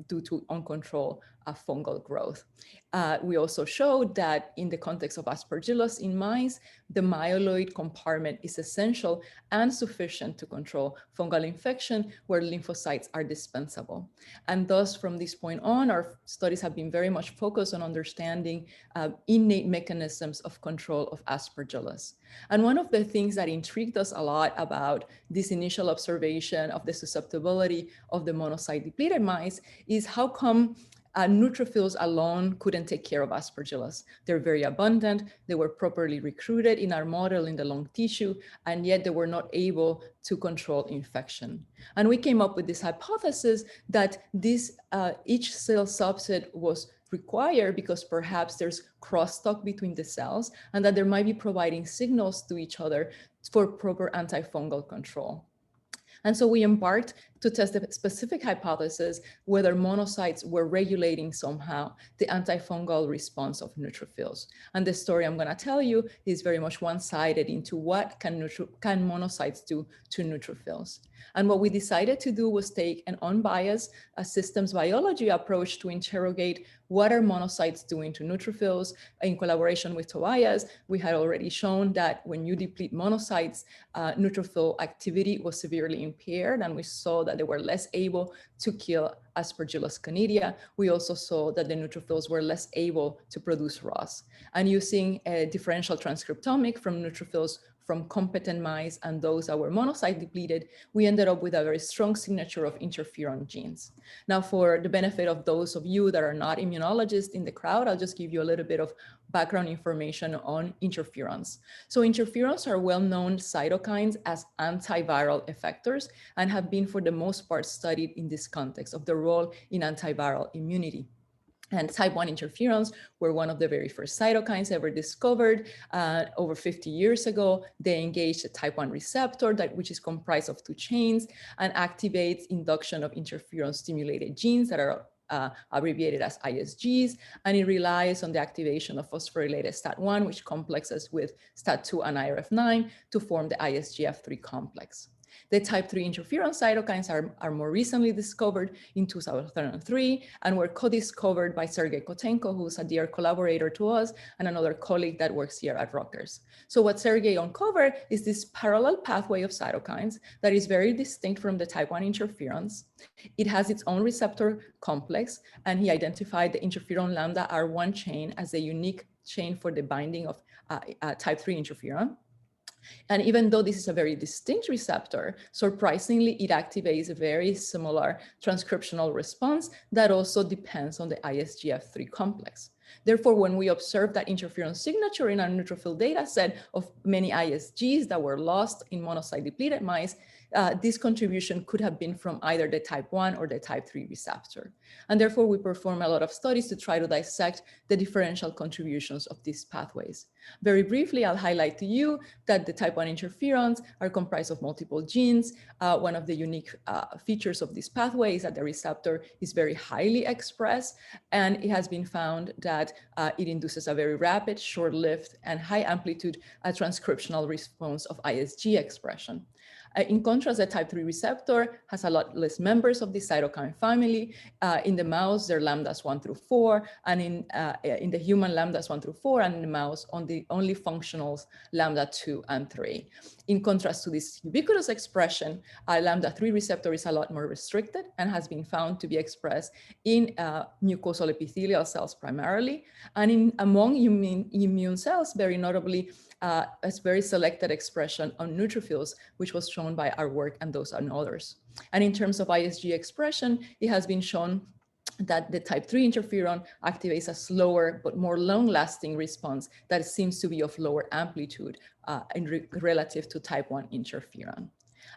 to uncontrolled fungal growth. We also showed that in the context of Aspergillus in mice, the myeloid compartment is essential and sufficient to control fungal infection where lymphocytes are dispensable. And thus, from this point on, our studies have been very much focused on understanding innate mechanisms of control of Aspergillus. And one of the things that intrigued us a lot about this initial observation of the susceptibility of the monocyte depleted mice is how come neutrophils alone couldn't take care of Aspergillus. They're very abundant. They were properly recruited in our model in the lung tissue, and yet they were not able to control infection. And we came up with this hypothesis that this each cell subset was required because perhaps there's crosstalk between the cells, and that there might be providing signals to each other for proper antifungal control. And so we embarked to test the specific hypothesis whether monocytes were regulating somehow the antifungal response of neutrophils. And the story I'm going to tell you is very much one-sided into what can monocytes do to neutrophils. And what we decided to do was take an unbiased systems biology approach to interrogate what are monocytes doing to neutrophils. In collaboration with Tobias, we had already shown that when you deplete monocytes, neutrophil activity was severely impaired, and we saw that they were less able to kill Aspergillus Candida. We also saw that the neutrophils were less able to produce ROS. And using a differential transcriptomic from neutrophils from competent mice and those that were monocyte depleted, we ended up with a very strong signature of interferon genes. Now, for the benefit of those of you that are not immunologists in the crowd, I'll just give you a little bit of background information on interferons. So interferons are well-known cytokines as antiviral effectors and have been for the most part studied in this context of the role in antiviral immunity. And type 1 interferons were one of the very first cytokines ever discovered over 50 years ago. They engage the type 1 receptor, which is comprised of two chains, and activates induction of interferon-stimulated genes that are abbreviated as ISGs, and it relies on the activation of phosphorylated STAT1, which complexes with STAT2 and IRF9 to form the ISGF3 complex. The type 3 interferon cytokines are more recently discovered in 2003 and were co-discovered by Sergei Kotenko, who's a dear collaborator to us, and another colleague that works here at Rutgers. So what Sergei uncovered is this parallel pathway of cytokines that is very distinct from the type 1 interferons. It has its own receptor complex, and he identified the interferon lambda R1 chain as a unique chain for the binding of type 3 interferon. And even though this is a very distinct receptor, surprisingly, it activates a very similar transcriptional response that also depends on the ISGF3 complex. Therefore, when we observe that interferon signature in our neutrophil data set of many ISGs that were lost in monocyte depleted mice, this contribution could have been from either the type 1 or the type 3 receptor. And therefore, we perform a lot of studies to try to dissect the differential contributions of these pathways. Very briefly, I'll highlight to you that the type 1 interferons are comprised of multiple genes. One of the unique features of this pathway is that the receptor is very highly expressed, and it has been found that it induces a very rapid, short-lived, and high amplitude transcriptional response of ISG expression. In contrast, the type 3 receptor has a lot less members of the cytokine family. In the mouse, they're lambdas 1 through 4, and in the human, lambdas 1 through 4, and in the mouse, only functionals lambda 2 and 3. In contrast to this ubiquitous expression, lambda 3 receptor is a lot more restricted and has been found to be expressed in mucosal epithelial cells primarily, and among immune cells, very notably, as very selected expression on neutrophils, which was shown by our work and those and others. And in terms of ISG expression, it has been shown that the type 3 interferon activates a slower but more long-lasting response that seems to be of lower amplitude relative to type 1 interferon.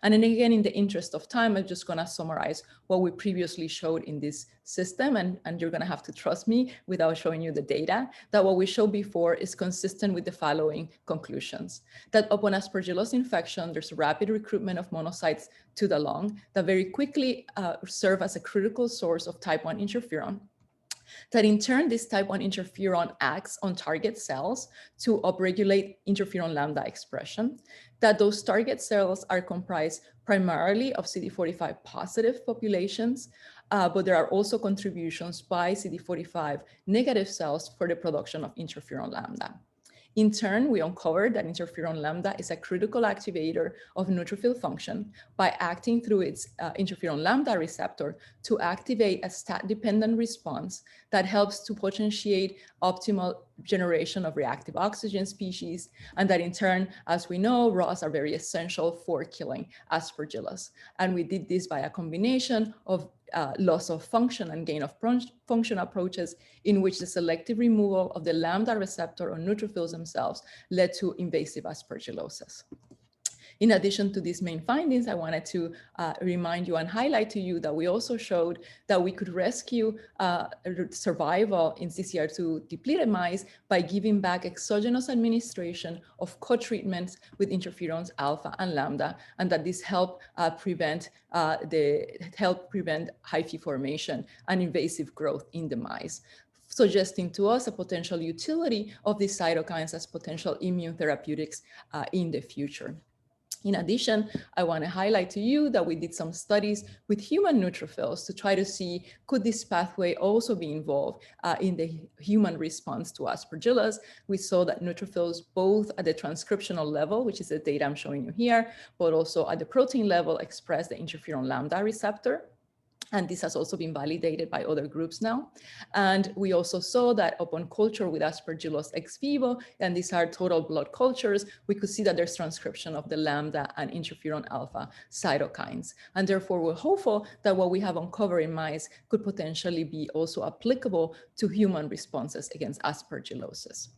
And then again, in the interest of time, I'm just gonna summarize what we previously showed in this system, and you're gonna have to trust me without showing you the data, that what we showed before is consistent with the following conclusions. That upon Aspergillus infection, there's rapid recruitment of monocytes to the lung that very quickly serve as a critical source of type 1 interferon. That in turn, this type 1 interferon acts on target cells to upregulate interferon lambda expression, that those target cells are comprised primarily of CD45 positive populations, but there are also contributions by CD45 negative cells for the production of interferon lambda. In turn, we uncovered that interferon lambda is a critical activator of neutrophil function by acting through its interferon lambda receptor to activate a stat-dependent response that helps to potentiate optimal generation of reactive oxygen species, and that in turn, as we know, ROS are very essential for killing Aspergillus. And we did this by a combination of loss of function and gain of function approaches in which the selective removal of the lambda receptor on neutrophils themselves led to invasive aspergillosis. In addition to these main findings, I wanted to remind you and highlight to you that we also showed that we could rescue survival in CCR2 depleted mice by giving back exogenous administration of co-treatments with interferons alpha and lambda, and that this helped prevent hyphae formation and invasive growth in the mice, suggesting to us a potential utility of these cytokines as potential immune therapeutics in the future. In addition, I want to highlight to you that we did some studies with human neutrophils to try to see, could this pathway also be involved in the human response to Aspergillus? We saw that neutrophils, both at the transcriptional level, which is the data I'm showing you here, but also at the protein level, express the interferon lambda receptor. And this has also been validated by other groups now. And we also saw that upon culture with Aspergillus ex vivo, and these are total blood cultures, we could see that there's transcription of the lambda and interferon alpha cytokines. And therefore, we're hopeful that what we have uncovered in mice could potentially be also applicable to human responses against aspergillosis.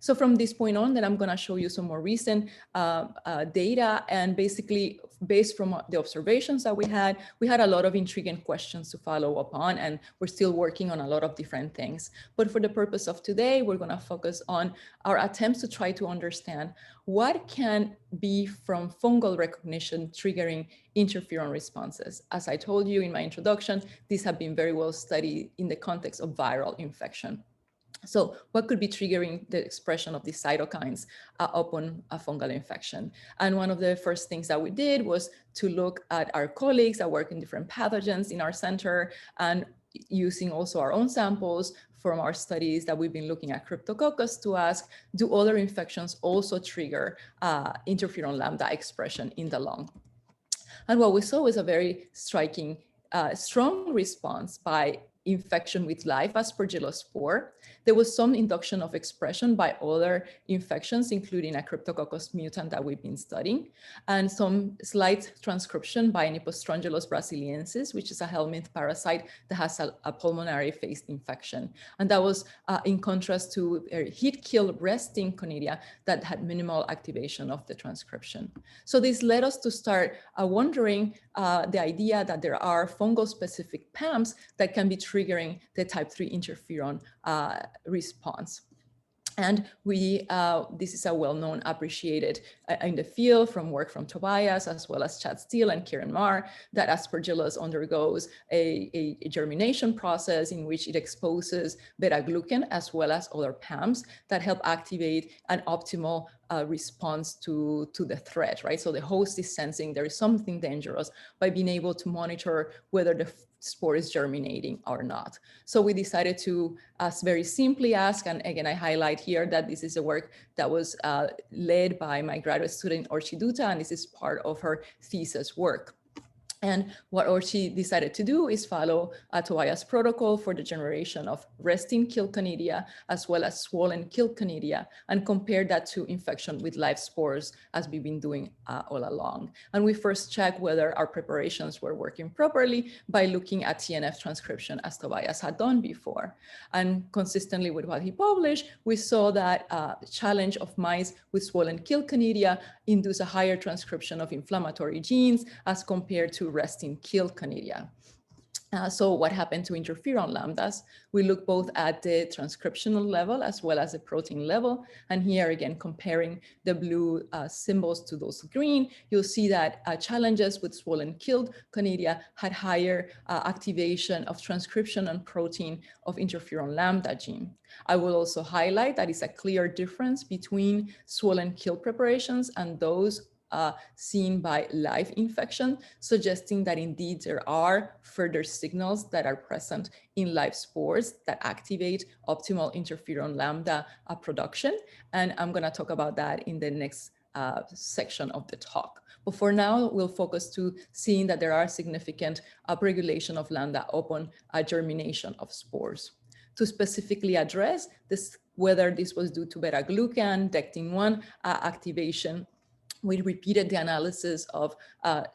So from this point on, then I'm going to show you some more recent data, and basically based from the observations that we had a lot of intriguing questions to follow up on, and we're still working on a lot of different things. But for the purpose of today, we're going to focus on our attempts to try to understand what can be from fungal recognition triggering interferon responses. As I told you in my introduction, these have been very well studied in the context of viral infection. So what could be triggering the expression of these cytokines upon a fungal infection? And one of the first things that we did was to look at our colleagues that work in different pathogens in our center, and using also our own samples from our studies that we've been looking at Cryptococcus to ask, do other infections also trigger interferon lambda expression in the lung? And what we saw was a very striking, strong response by infection with live Aspergillus spore. There was some induction of expression by other infections, including a Cryptococcus mutant that we've been studying, and some slight transcription by Nipostrongylus brasiliensis, which is a helminth parasite that has a pulmonary phase infection. And that was in contrast to a heat-kill resting Candida that had minimal activation of the transcription. So this led us to start wondering the idea that there are fungal-specific PAMs that can be triggering the type 3 interferon response. And this is a well-known, appreciated in the field from work from Tobias, as well as Chad Steele and Kieran Marr, that Aspergillus undergoes a germination process in which it exposes beta-glucan as well as other PAMs that help activate an optimal response to the threat, right? So the host is sensing there is something dangerous by being able to monitor whether the spore is germinating or not. So we decided to very simply ask, and again, I highlight here that this is a work that was led by my graduate student, Orchi Dutta, and this is part of her thesis work. And what Orchi decided to do is follow a Tobias protocol for the generation of resting killed Candida as well as swollen killed Candida, and compare that to infection with live spores as we've been doing all along. And we first checked whether our preparations were working properly by looking at TNF transcription as Tobias had done before. And consistently with what he published, we saw that the challenge of mice with swollen killed Candida induce a higher transcription of inflammatory genes as compared to resting killed Candida. So what happened to interferon lambdas? We look both at the transcriptional level as well as the protein level. And here again, comparing the blue symbols to those green, you'll see that challenges with swollen killed Candida had higher activation of transcription and protein of interferon lambda gene. I will also highlight that it's a clear difference between swollen killed preparations and those seen by live infection, suggesting that indeed there are further signals that are present in live spores that activate optimal interferon lambda production. And I'm going to talk about that in the next section of the talk. But for now, we'll focus to seeing that there are significant upregulation of lambda upon germination of spores. To specifically address this, whether this was due to beta-glucan, dectin-1 activation, we repeated the analysis of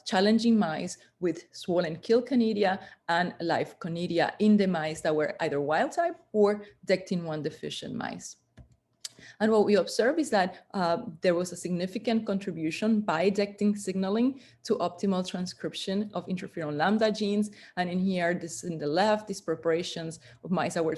challenging mice with swollen killed Candida and live Candida in the mice that were either wild type or dectin-1 deficient mice. And what we observed is that there was a significant contribution by dectin signaling to optimal transcription of interferon lambda genes. And in here, this in the left, these preparations of mice that were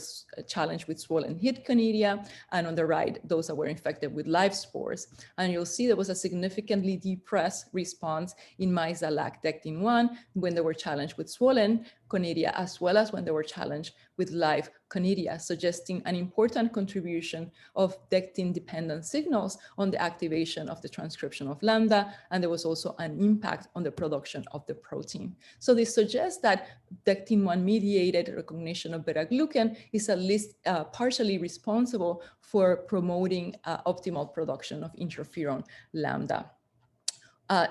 challenged with swollen hid Candida, and on the right, those that were infected with live spores. And you'll see there was a significantly depressed response in mice that lacked dectin-1 when they were challenged with swollen Candida, as well as when they were challenged with live Candida, suggesting an important contribution of dectin-dependent signals on the activation of the transcription of lambda, and there was also an impact on the production of the protein. So this suggests that dectin-1 mediated recognition of beta-glucan is at least partially responsible for promoting optimal production of interferon lambda.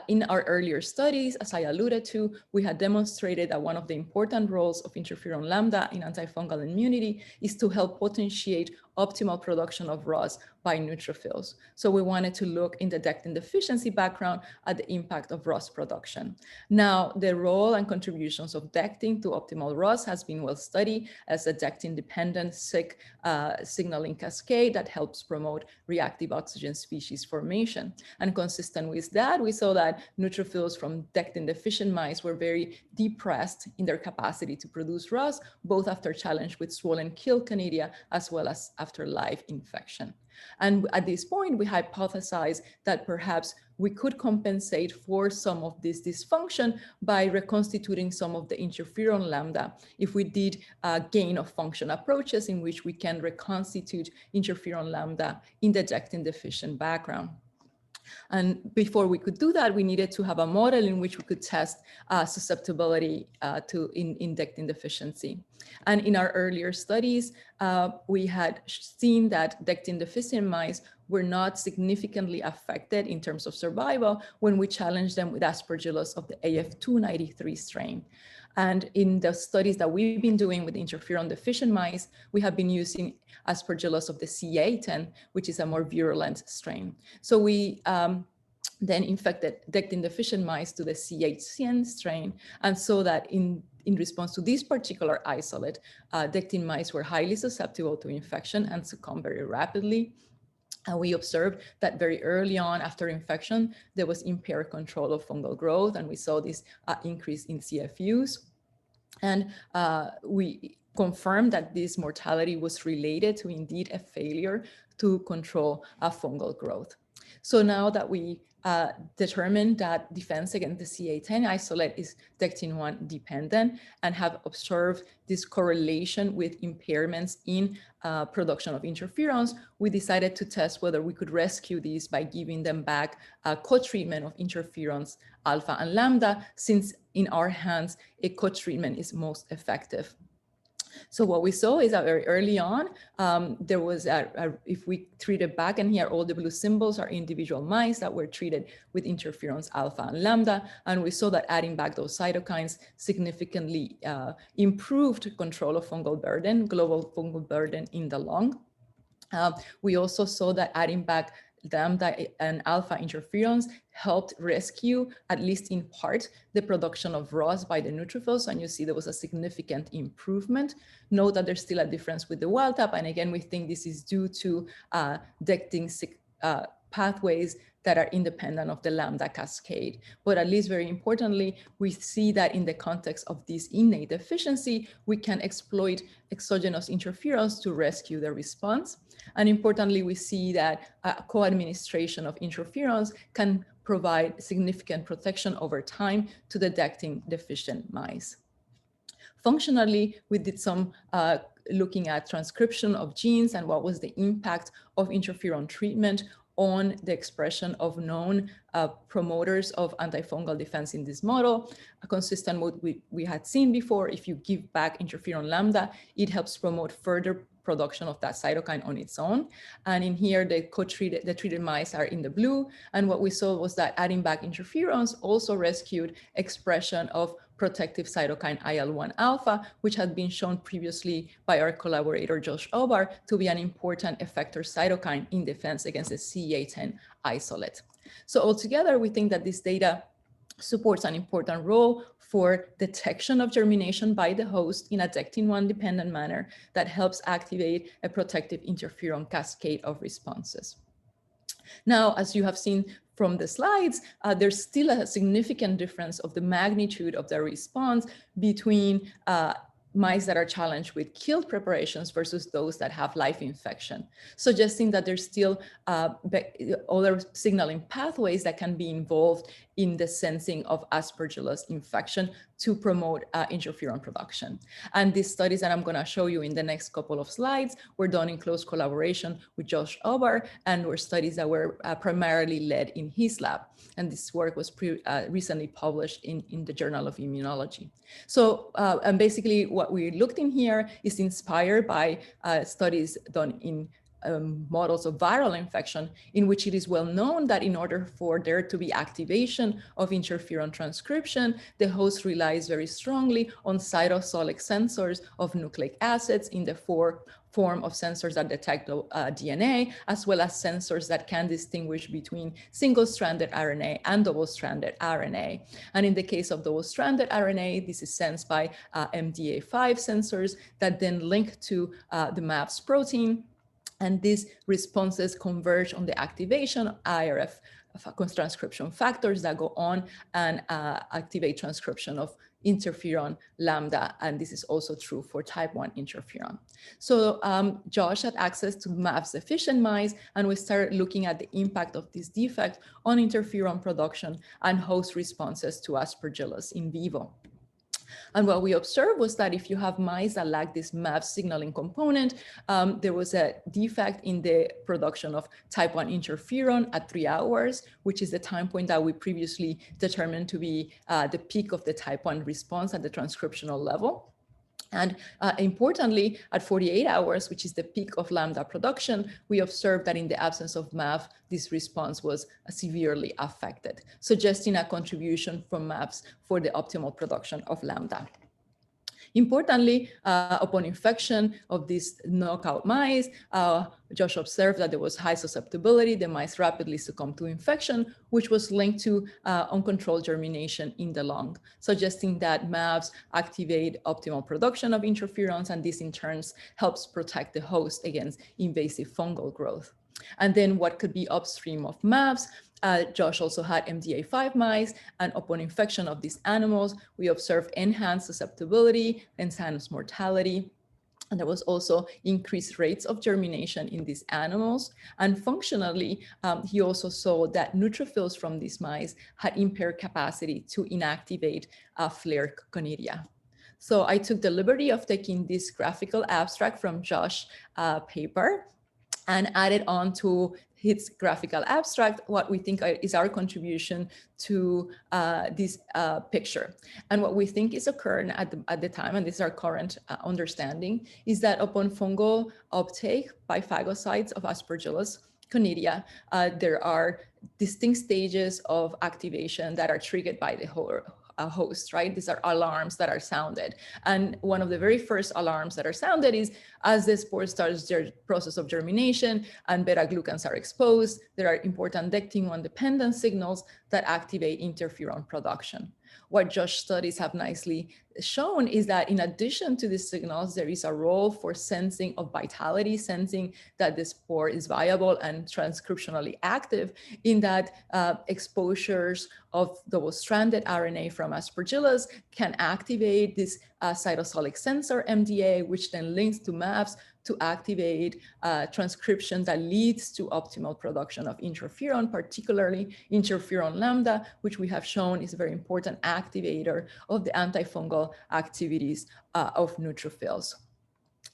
In our earlier studies, as I alluded to, we had demonstrated that one of the important roles of interferon lambda in antifungal immunity is to help potentiate optimal production of ROS by neutrophils. So we wanted to look in the dectin deficiency background at the impact of ROS production. Now, the role and contributions of dectin to optimal ROS has been well studied as a dectin-dependent signaling cascade that helps promote reactive oxygen species formation. And consistent with that, we saw that neutrophils from dectin deficient mice were very depressed in their capacity to produce ROS, both after challenge with swollen killed Candida as well as after live infection. And at this point, we hypothesized that perhaps we could compensate for some of this dysfunction by reconstituting some of the interferon lambda if we did gain of function approaches in which we can reconstitute interferon lambda in the dectin deficient background. And before we could do that, we needed to have a model in which we could test susceptibility in dectin deficiency. And in our earlier studies, we had seen that dectin deficient mice were not significantly affected in terms of survival when we challenged them with Aspergillus of the AF293 strain. And in the studies that we've been doing with interferon deficient mice, we have been using Aspergillus of the CA10, which is a more virulent strain. So we then infected dectin deficient mice to the CH10 strain, and saw that in response to this particular isolate, dectin mice were highly susceptible to infection and succumbed very rapidly. And we observed that very early on after infection, there was impaired control of fungal growth, and we saw this increase in CFUs. And we confirmed that this mortality was related to indeed a failure to control fungal growth. So now that we determined that defense against the CA10 isolate is dectin-1 dependent and have observed this correlation with impairments in production of interferons, we decided to test whether we could rescue these by giving them back co-treatment of interferons alpha and lambda, since in our hands, a co-treatment is most effective. So what we saw is that very early on, there was, if we treated back, and here all the blue symbols are individual mice that were treated with interferons alpha and lambda, and we saw that adding back those cytokines significantly improved control of fungal burden, global fungal burden in the lung. We also saw that adding back lambda and alpha interferons helped rescue, at least in part, the production of ROS by the neutrophils, and you see there was a significant improvement. Note that there's still a difference with the wild type, and again, we think this is due to dectin pathways that are independent of the lambda cascade. But at least very importantly, we see that in the context of this innate deficiency, we can exploit exogenous interferons to rescue the response. And importantly, we see that co-administration of interferons can provide significant protection over time to the dectin deficient mice. Functionally, we did some looking at transcription of genes and what was the impact of interferon treatment on the expression of known promoters of antifungal defense in this model, consistent with what we had seen before. If you give back interferon lambda, it helps promote further production of that cytokine on its own. And in here, the treated mice are in the blue. And what we saw was that adding back interferons also rescued expression of protective cytokine IL-1 alpha, which had been shown previously by our collaborator, Josh Obar, to be an important effector cytokine in defense against the CA10 isolate. So altogether, we think that this data supports an important role for detection of germination by the host in a dectin-1 dependent manner that helps activate a protective interferon cascade of responses. Now, as you have seen from the slides, there's still a significant difference of the magnitude of the response between mice that are challenged with killed preparations versus those that have live infection, suggesting that there's still other signaling pathways that can be involved in the sensing of Aspergillus infection to promote interferon production. And these studies that I'm going to show you in the next couple of slides were done in close collaboration with Josh Obar, and were studies that were primarily led in his lab. And this work was recently published in the Journal of Immunology. So, and basically what we looked in here is inspired by studies done in models of viral infection, in which it is well known that in order for there to be activation of interferon transcription, the host relies very strongly on cytosolic sensors of nucleic acids in the form of sensors that detect DNA, as well as sensors that can distinguish between single-stranded RNA and double-stranded RNA. And in the case of double-stranded RNA, this is sensed by MDA5 sensors that then link to the MAPS protein. And these responses converge on the activation of IRF transcription factors that go on and activate transcription of interferon lambda. And this is also true for type 1 interferon. So Josh had access to MAPS deficient mice, and we started looking at the impact of this defect on interferon production and host responses to Aspergillus in vivo. And what we observed was that if you have mice that lack this MAPS signaling component, there was a defect in the production of type 1 interferon at 3 hours, which is the time point that we previously determined to be the peak of the type 1 response at the transcriptional level. And importantly, at 48 hours, which is the peak of lambda production, we observed that in the absence of MAP, this response was severely affected, suggesting a contribution from MAPs for the optimal production of lambda. Importantly, upon infection of these knockout mice, Josh observed that there was high susceptibility. The mice rapidly succumbed to infection, which was linked to uncontrolled germination in the lung, suggesting that MAPs activate optimal production of interferons, and this in turn helps protect the host against invasive fungal growth. And then what could be upstream of MAPs? Josh also had MDA5 mice, and upon infection of these animals, we observed enhanced susceptibility, enhanced mortality, And there was also increased rates of germination in these animals. And functionally, he also saw that neutrophils from these mice had impaired capacity to inactivate flare conidia. So I took the liberty of taking this graphical abstract from Josh's paper and added on to his graphical abstract what we think is our contribution to this picture. And what we think is occurring at the time, and this is our current understanding, is that upon fungal uptake by phagocytes of Aspergillus conidia, there are distinct stages of activation that are triggered by the host, right? These are alarms that are sounded. And one of the very first alarms that are sounded is as the spore starts their process of germination and beta-glucans are exposed, there are important dectin-1 dependent signals that activate interferon production. What Josh's studies have nicely shown is that in addition to these signals, there is a role for sensing of vitality, sensing that the spore is viable and transcriptionally active, in that exposures of double-stranded RNA from Aspergillus can activate this cytosolic sensor MDA, which then links to MAPS to activate transcription that leads to optimal production of interferon, particularly interferon lambda, which we have shown is a very important activator of the antifungal activities of neutrophils.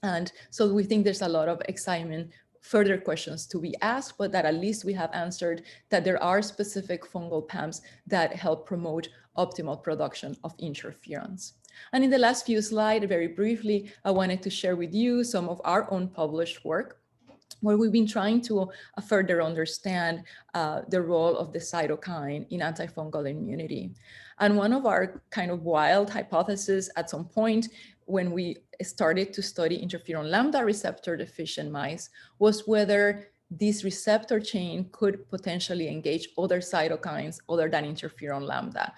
And so we think there's a lot of excitement, further questions to be asked, but that at least we have answered that there are specific fungal PAMs that help promote optimal production of interferons. And in the last few slides, very briefly, I wanted to share with you some of our own published work, where we've been trying to further understand the role of the cytokine in antifungal immunity. And one of our kind of wild hypotheses at some point when we started to study interferon lambda receptor deficient mice was whether this receptor chain could potentially engage other cytokines other than interferon lambda.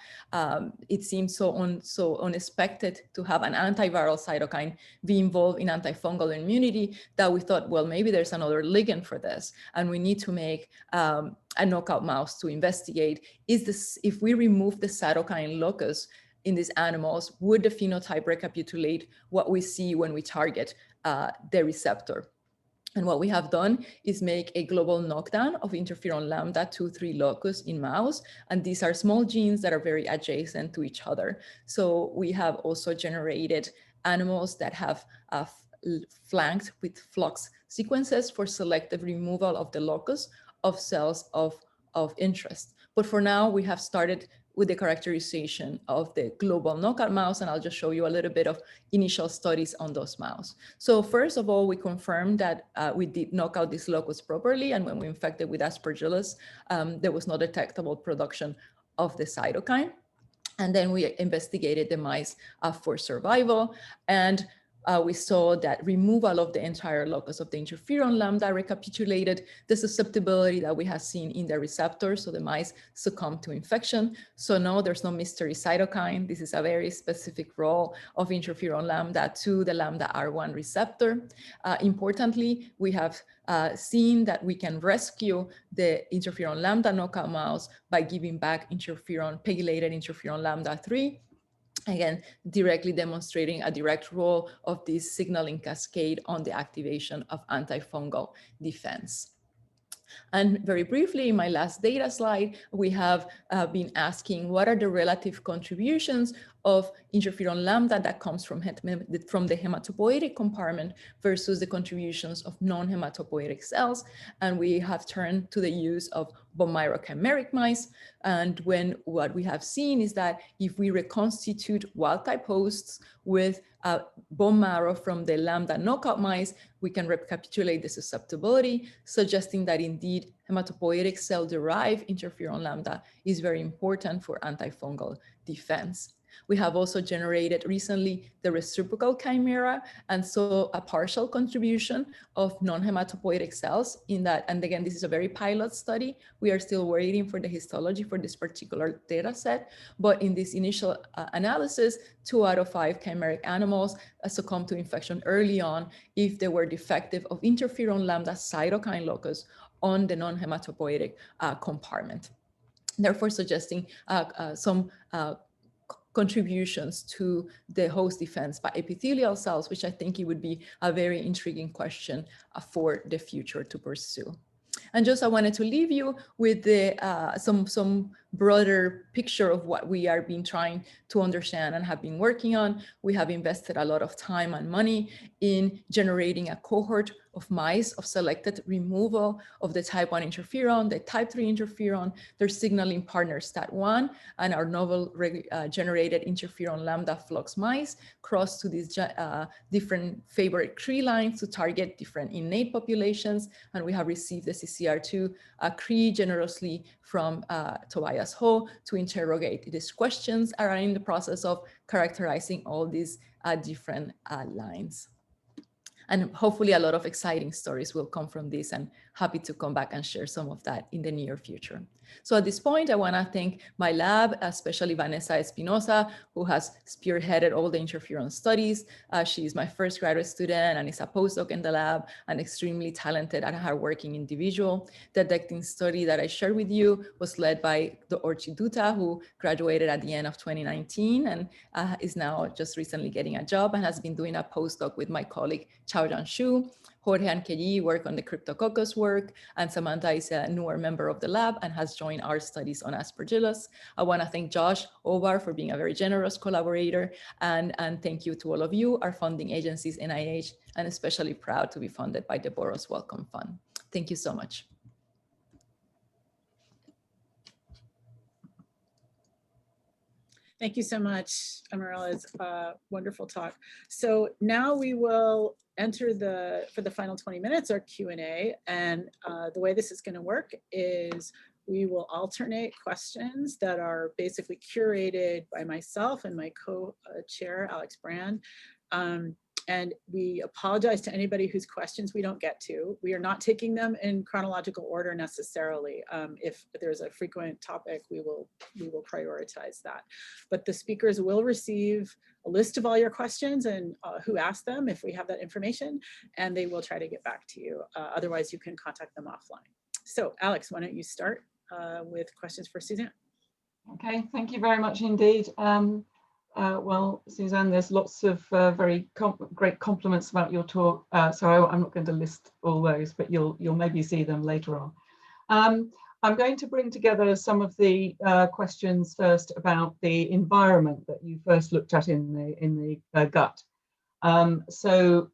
It seems so unexpected to have an antiviral cytokine be involved in antifungal immunity that we thought, well, maybe there's another ligand for this, and we need to make a knockout mouse to investigate, is this, if we remove the cytokine locus in these animals, would the phenotype recapitulate what we see when we target the receptor? And what we have done is make a global knockdown of interferon lambda 2,3 locus in mouse. And these are small genes that are very adjacent to each other. So we have also generated animals that have flanked with flux sequences for selective removal of the locus of cells of interest. But for now, we have started with the characterization of the global knockout mouse, and I'll just show you a little bit of initial studies on those mouse. So first of all, we confirmed that we did knock out this locus properly, and when we infected with Aspergillus, there was no detectable production of the cytokine. And then we investigated the mice for survival, and we saw that removal of the entire locus of the interferon lambda recapitulated the susceptibility that we have seen in the receptor. So the mice succumbed to infection. So no, there's no mystery cytokine. This is a very specific role of interferon lambda to the lambda R1 receptor. Importantly, we have seen that we can rescue the interferon lambda knockout mouse by giving back interferon, pegylated interferon lambda 3. Again, directly demonstrating a direct role of this signaling cascade on the activation of antifungal defense. And very briefly, in my last data slide, we have been asking what are the relative contributions of interferon lambda that comes from the hematopoietic compartment versus the contributions of non-hematopoietic cells. And we have turned to the use of bone marrow chimeric mice. And what we have seen is that if we reconstitute wild type hosts with bone marrow from the lambda knockout mice, we can recapitulate the susceptibility, suggesting that indeed hematopoietic cell-derived interferon lambda is very important for antifungal defense. We have also generated recently the reciprocal chimera, and so a partial contribution of non-hematopoietic cells in that. And again, this is a very pilot study. We are still waiting for the histology for this particular data set. But in this initial analysis, 2 out of 5 chimeric animals succumbed to infection early on if they were defective of interferon lambda cytokine locus on the non-hematopoietic compartment. Therefore, suggesting some contributions to the host defense by epithelial cells, which I think it would be a very intriguing question for the future to pursue. And just I wanted to leave you with the, some broader picture of what we are been trying to understand and have been working on. We have invested a lot of time and money in generating a cohort of mice of selected removal of the type 1 interferon, the type 3 interferon, their signaling partner STAT1, and our novel generated interferon lambda flux mice crossed to these different favorite Cree lines to target different innate populations. And we have received the CCR2 Cree generously from Tobias Ho to interrogate these questions, are in the process of characterizing all these different lines. And hopefully a lot of exciting stories will come from this, and happy to come back and share some of that in the near future. So at this point, I want to thank my lab, especially Vanessa Espinosa, who has spearheaded all the interferon studies. She is my first graduate student and is a postdoc in the lab, and extremely talented and hardworking individual. The detecting study that I shared with you was led by the Orchi Dutta, who graduated at the end of 2019 and is now just recently getting a job and has been doing a postdoc with my colleague Chaojian Xu. Jorge and Keyi work on the Cryptococcus work, and Samantha is a newer member of the lab and has joined our studies on Aspergillus. I want to thank Josh Obar for being a very generous collaborator, and thank you to all of you, our funding agencies, NIH, and especially proud to be funded by the Boros Wellcome Fund. Thank you so much. Thank you so much, Amariliz. Wonderful talk. So now we will enter for the final 20 minutes, our Q&A. And the way this is going to work is we will alternate questions that are basically curated by myself and my co-chair, Alex Brand. And we apologize to anybody whose questions we don't get to. We are not taking them in chronological order necessarily. If there's a frequent topic, we will prioritize that. But the speakers will receive a list of all your questions and who asked them, if we have that information, and they will try to get back to you. Otherwise, you can contact them offline. So Alex, why don't you start with questions for Suzanne? Okay, thank you very much indeed. Well, Suzanne, there's lots of very great compliments about your talk, so I'm not going to list all those, but you'll maybe see them later on. I'm going to bring together some of the questions first about the environment that you first looked at in the gut. So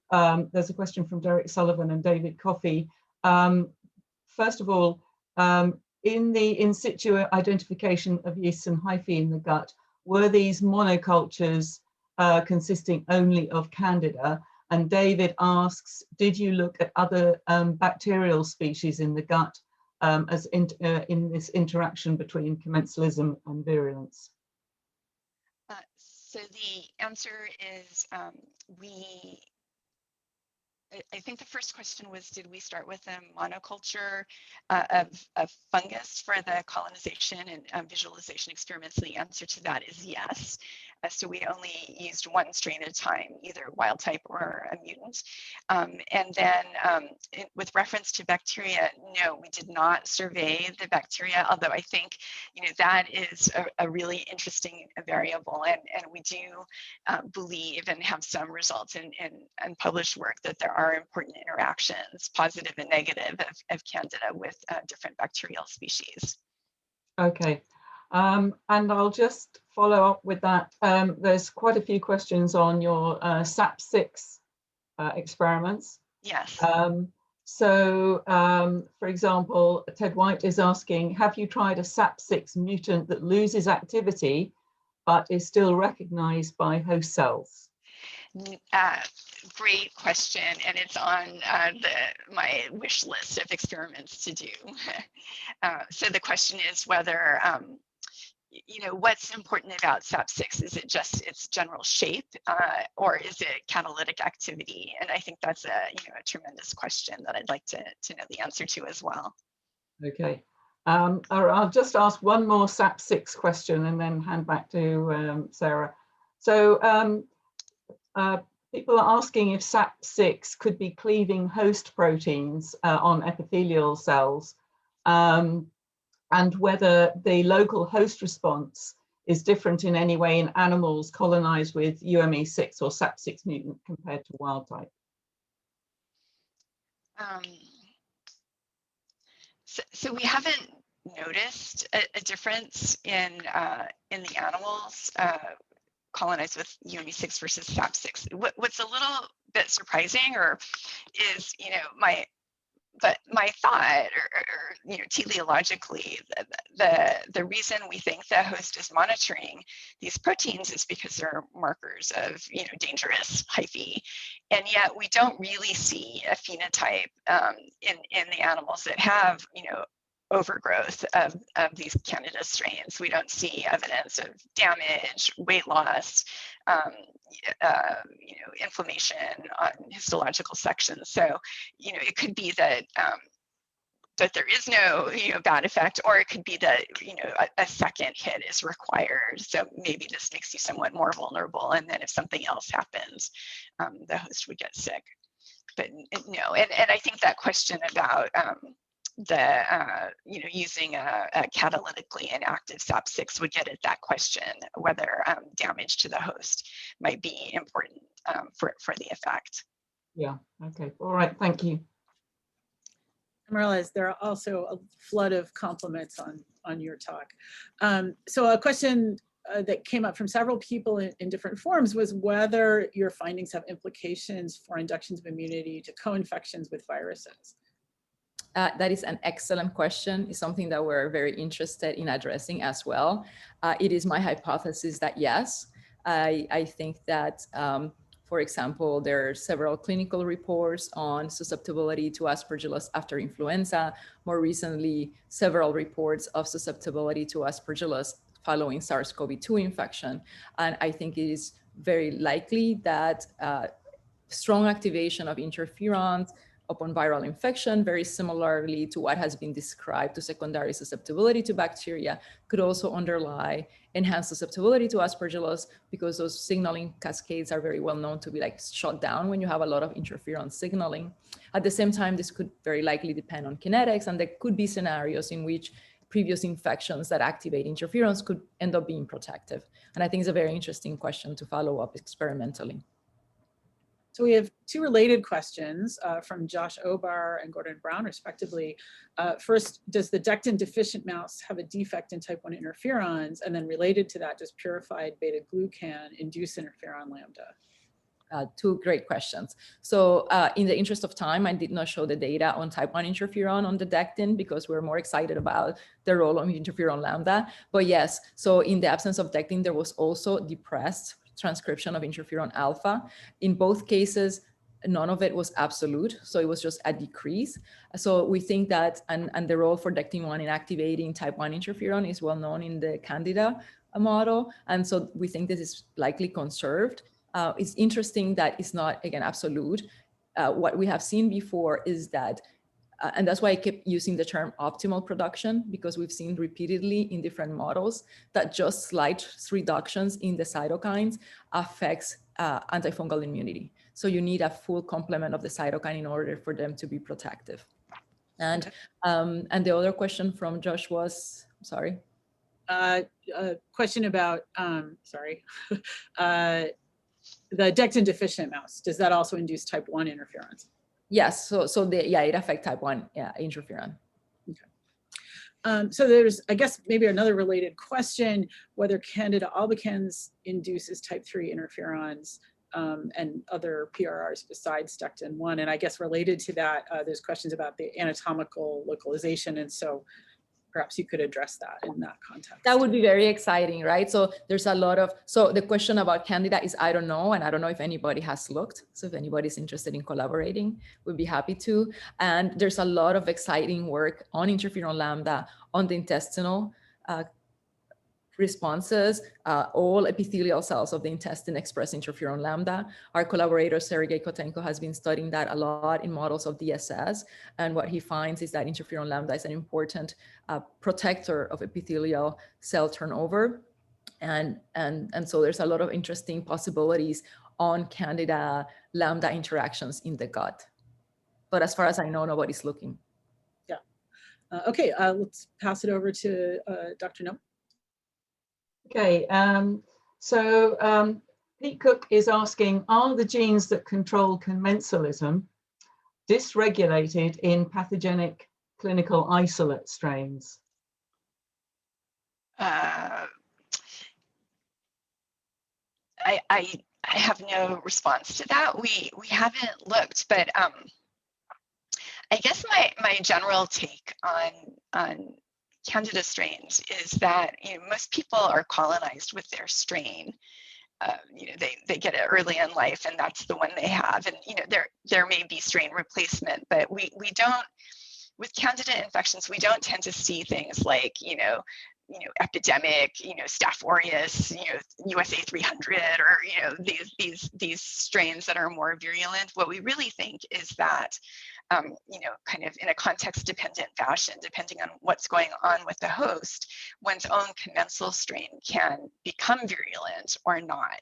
there's a question from Derek Sullivan and David Coffey. First of all, in the in situ identification of yeasts and hyphae in the gut, were these monocultures consisting only of Candida? And David asks, did you look at other bacterial species in the gut as in this interaction between commensalism and virulence? So the answer is I think the first question was, did we start with a monoculture of fungus for the colonization and visualization experiments? The answer to that is yes. So we only used one strain at a time, either wild type or a mutant. And then with reference to bacteria, no, we did not survey the bacteria, although I think that is a really interesting variable. And we do believe and have some results in published work that there are important interactions, positive and negative, of Candida with different bacterial species. Okay. And I'll just follow up with that. There's quite a few questions on your SAP6 experiments. Yes. So, for example, Ted White is asking, have you tried a SAP6 mutant that loses activity but is still recognized by host cells? Great question, and it's on my wish list of experiments to do. So the question is whether what's important about SAP6? Is it just its general shape, or is it catalytic activity? And I think that's a tremendous question that I'd like to know the answer to as well. Okay, I'll just ask one more SAP6 question and then hand back to Sarah. So people are asking if SAP6 could be cleaving host proteins on epithelial cells, and whether the local host response is different in any way in animals colonized with UME6 or SAP6 mutant compared to wild type? So we haven't noticed a difference in the animals colonized with UME6 versus SAP6. What's a little bit surprising, or is, you know, my thought, or you know, teleologically, the reason we think the host is monitoring these proteins is because they're markers of, you know, dangerous hyphae, and yet we don't really see a phenotype in the animals that have, you know, overgrowth of these Candida strains. We don't see evidence of damage, weight loss, you know, inflammation on histological sections. So, you know, it could be that that there is no, you know, bad effect, or it could be that, you know, a second hit is required. So maybe this makes you somewhat more vulnerable, and then if something else happens, the host would get sick. But no, and I think that question about you know, using a catalytically inactive SAP6 would get at that question, whether damage to the host might be important for the effect. Yeah, okay, all right, thank you. Amariliz, there are also a flood of compliments on your talk. So a question that came up from several people in different forms was whether your findings have implications for inductions of immunity to co-infections with viruses. That is an excellent question. It's something that we're very interested in addressing as well. It is my hypothesis that yes, I think that, for example, there are several clinical reports on susceptibility to Aspergillus after influenza. More recently, several reports of susceptibility to Aspergillus following SARS-CoV-2 infection. And I think it is very likely that strong activation of interferons upon viral infection, very similarly to what has been described to secondary susceptibility to bacteria, could also underlie enhanced susceptibility to Aspergillus, because those signaling cascades are very well known to be like shut down when you have a lot of interferon signaling. At the same time, this could very likely depend on kinetics, and there could be scenarios in which previous infections that activate interferons could end up being protective. And I think it's a very interesting question to follow up experimentally. So we have two related questions from Josh Obar and Gordon Brown, respectively. First, does the dectin deficient mouse have a defect in type 1 interferons? And then related to that, does purified beta glucan induce interferon lambda? Two great questions. So in the interest of time, I did not show the data on type 1 interferon on the dectin because we're more excited about the role of interferon lambda. But yes, so in the absence of dectin, there was also depressed transcription of interferon alpha. In both cases, none of it was absolute, so it was just a decrease. So we think that, and the role for dectin-1 in activating type 1 interferon is well known in the Candida model, and so we think this is likely conserved. It's interesting that it's not, again, absolute. What we have seen before is that, and that's why I kept using the term optimal production, because we've seen repeatedly in different models that just slight reductions in the cytokines affects antifungal immunity. So you need a full complement of the cytokine in order for them to be protective. And the other question from Josh was, sorry? A question about, the dectin deficient mouse. Does that also induce type 1 interferons? Yes, so it affects type 1 interferon. Okay. So there's, I guess, maybe another related question, whether Candida albicans induces type 3 interferons and other PRRs besides dectin-1. And I guess related to that, there's questions about the anatomical localization. And so perhaps you could address that in that context. That would be very exciting, right? So there's a lot of, so the question about Candida is, I don't know, and I don't know if anybody has looked. So if anybody's interested in collaborating, we'd be happy to. And there's a lot of exciting work on interferon lambda, on the intestinal responses. All epithelial cells of the intestine express interferon lambda. Our collaborator, Sergei Kotenko, has been studying that a lot in models of DSS. And what he finds is that interferon lambda is an important protector of epithelial cell turnover. And so there's a lot of interesting possibilities on Candida lambda interactions in the gut. But as far as I know, nobody's looking. Yeah. Okay, let's pass it over to Dr. Noble. Okay, Pete Cook is asking, are the genes that control commensalism dysregulated in pathogenic clinical isolate strains? I have no response to that. We haven't looked, but I guess my general take on Candida strains is that most people are colonized with their strain. They get it early in life, and that's the one they have. And there may be strain replacement, but we don't, with Candida infections, we don't tend to see things like epidemic, Staph aureus, USA 300, or these strains that are more virulent. What we really think is that kind of in a context-dependent fashion, depending on what's going on with the host, one's own commensal strain can become virulent or not.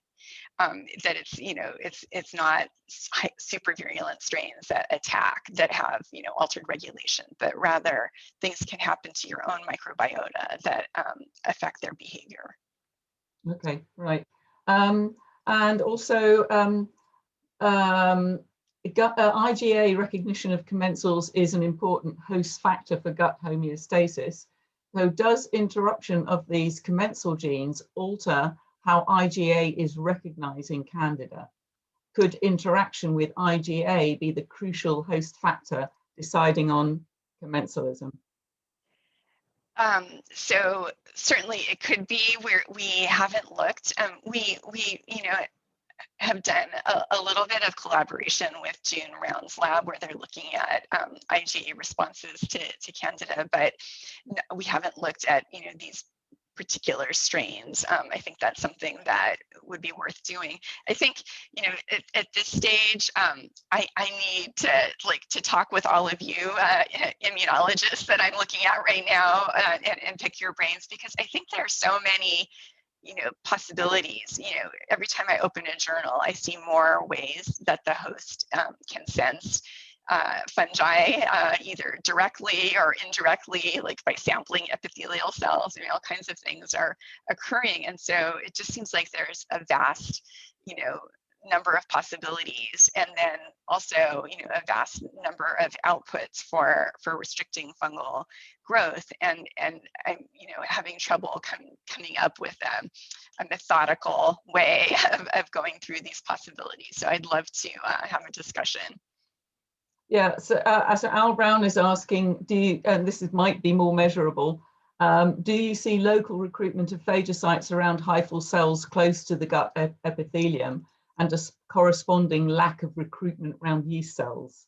That it's not super virulent strains that attack, that have altered regulation, but rather things can happen to your own microbiota that affect their behavior. Okay, right. And also IgA recognition of commensals is an important host factor for gut homeostasis. So does interruption of these commensal genes alter how IgA is recognizing Candida? Could interaction with IgA be the crucial host factor deciding on commensalism? So certainly it could be. We haven't looked. We have done a little bit of collaboration with June Round's lab, where they're looking at IgA responses to Candida, but we haven't looked at these particular strains. I think that's something that would be worth doing. I think at this stage, I need to talk with all of you immunologists that I'm looking at right now and pick your brains, because I think there are so many possibilities. Every time I open a journal, I see more ways that the host can sense fungi, either directly or indirectly, like by sampling epithelial cells. All kinds of things are occurring, and so it just seems like there's a vast, number of possibilities, and then also, a vast number of outputs for restricting fungal growth. And I'm, having trouble coming up with a methodical way of going through these possibilities. So I'd love to have a discussion. Yeah, so Al Brown is asking, do you, and this might be more measurable, do you see local recruitment of phagocytes around hyphal cells close to the gut epithelium, and a corresponding lack of recruitment around yeast cells?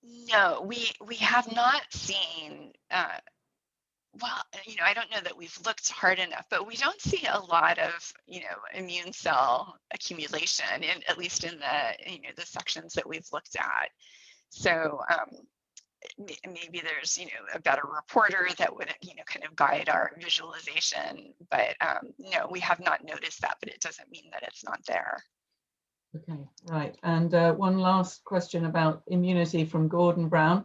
No, we have not seen, well, I don't know that we've looked hard enough, but we don't see a lot of, immune cell accumulation, at least in the the sections that we've looked at. So maybe there's, a better reporter that would, kind of guide our visualization. But no, we have not noticed that, but it doesn't mean that it's not there. Okay, right. And one last question about immunity from Gordon Brown.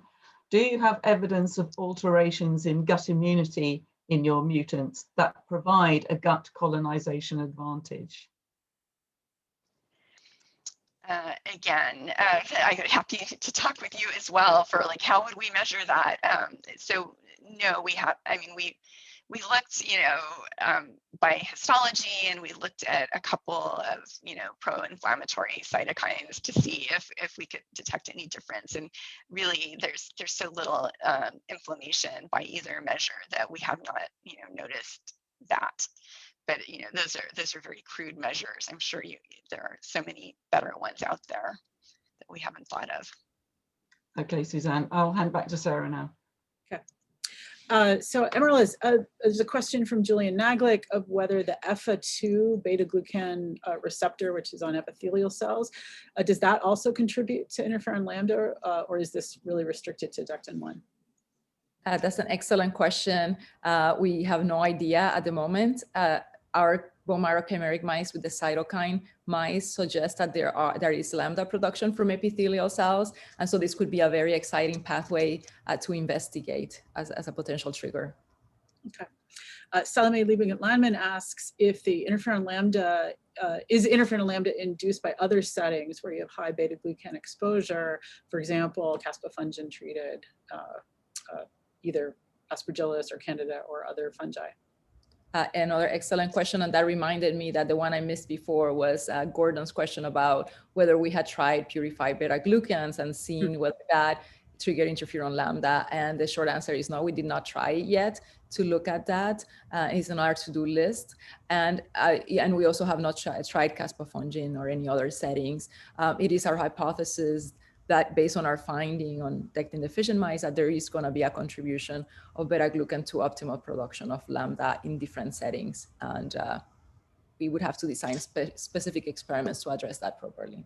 Do you have evidence of alterations in gut immunity in your mutants that provide a gut colonization advantage? Again, I'm happy to talk with you as well for how would we measure that? So no, we have, we looked, by histology, and we looked at a couple of, pro-inflammatory cytokines to see if we could detect any difference. And really, there's so little inflammation by either measure that we have not, noticed that. But those are very crude measures. I'm sure there are so many better ones out there that we haven't thought of. Okay, Suzanne, I'll hand back to Sarah now. Okay. So Amariliz, there's a question from Julian Naglick of whether the EPHA2 beta-glucan receptor, which is on epithelial cells, does that also contribute to interferon lambda, or is this really restricted to ductin-1? That's an excellent question. We have no idea at the moment. Our bone marrow chimeric mice with the cytokine mice suggest that there is lambda production from epithelial cells. And so this could be a very exciting pathway to investigate as a potential trigger. Okay. Salome Liebing-Landman asks if the interferon lambda, is interferon lambda induced by other settings where you have high beta-glucan exposure, for example, caspofungin treated, either Aspergillus or Candida or other fungi? Another excellent question, and that reminded me that the one I missed before was Gordon's question about whether we had tried purified beta-glucans and seen whether that triggered interferon lambda, and the short answer is no, we did not try it yet to look at that. It's on our to-do list, and we also have not tried caspofungin or any other settings. It is our hypothesis that based on our finding on dectin deficient mice, that there is going to be a contribution of beta-glucan to optimal production of lambda in different settings. And we would have to design specific experiments to address that properly.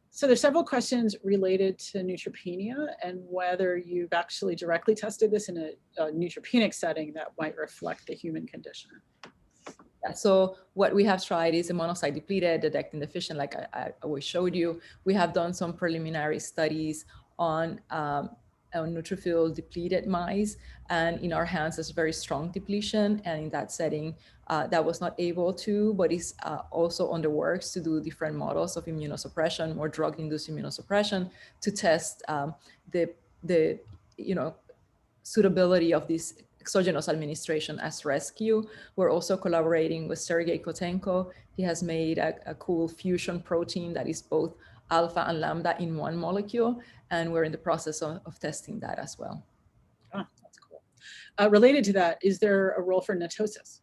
So there's several questions related to neutropenia and whether you've actually directly tested this in a neutropenic setting that might reflect the human condition. So what we have tried is a monocyte depleted, the dectin deficient, like I always showed you. We have done some preliminary studies on neutrophil depleted mice, and in our hands there's very strong depletion, and in that setting that was not able to, but is also on the works to do different models of immunosuppression or drug-induced immunosuppression to test the suitability of this exogenous administration as rescue. We're also collaborating with Sergei Kotenko. He has made a cool fusion protein that is both alpha and lambda in one molecule, and we're in the process of testing that as well. Oh, that's cool. Related to that, is there a role for netosis?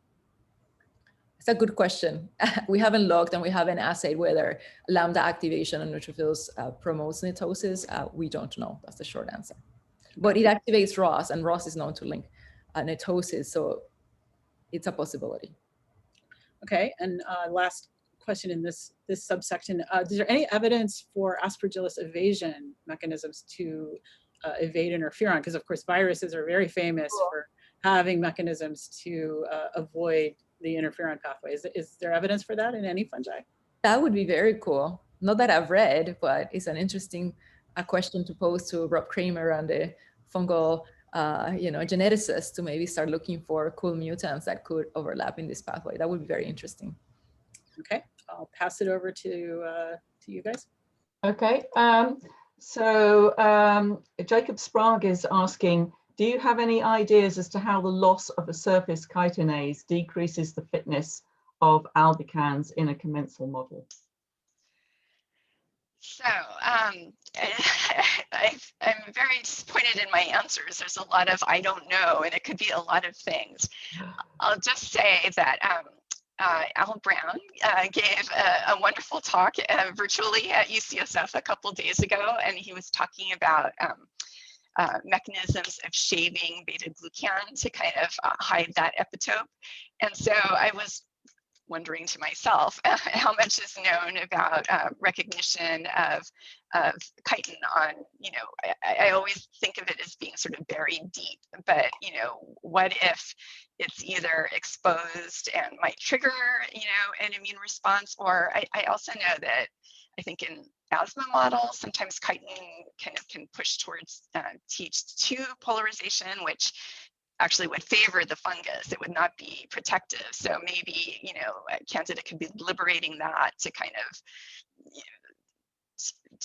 It's a good question. We haven't looked and we haven't assayed whether lambda activation on neutrophils promotes netosis. We don't know. That's the short answer. But it activates ROS, and ROS is known to link netosis, so it's a possibility. Okay, and last question in this subsection: is there any evidence for Aspergillus evasion mechanisms to evade interferon? Because of course viruses are very famous for having mechanisms to avoid the interferon pathway. Is there evidence for that in any fungi? That would be very cool. Not that I've read, but it's an interesting question to pose to Rob Kramer and the fungal geneticists to maybe start looking for cool mutants that could overlap in this pathway. That would be very interesting. Okay, I'll pass it over to you guys. Okay, Jacob Sprague is asking, do you have any ideas as to how the loss of a surface chitinase decreases the fitness of albicans in a commensal model? So I'm very disappointed in my answers. There's a lot of I don't know, and it could be a lot of things. I'll just say that Al Brown gave a wonderful talk virtually at UCSF a couple of days ago, and he was talking about mechanisms of shaving beta-glucan to kind of hide that epitope. And so I was wondering to myself how much is known about recognition of chitin on, I always think of it as being sort of buried deep, but, what if it's either exposed and might trigger, an immune response, or I also know that I think in asthma models, sometimes chitin can push towards Th2 polarization, which actually would favor the fungus. It would not be protective. So maybe, Candida could be liberating that to kind of,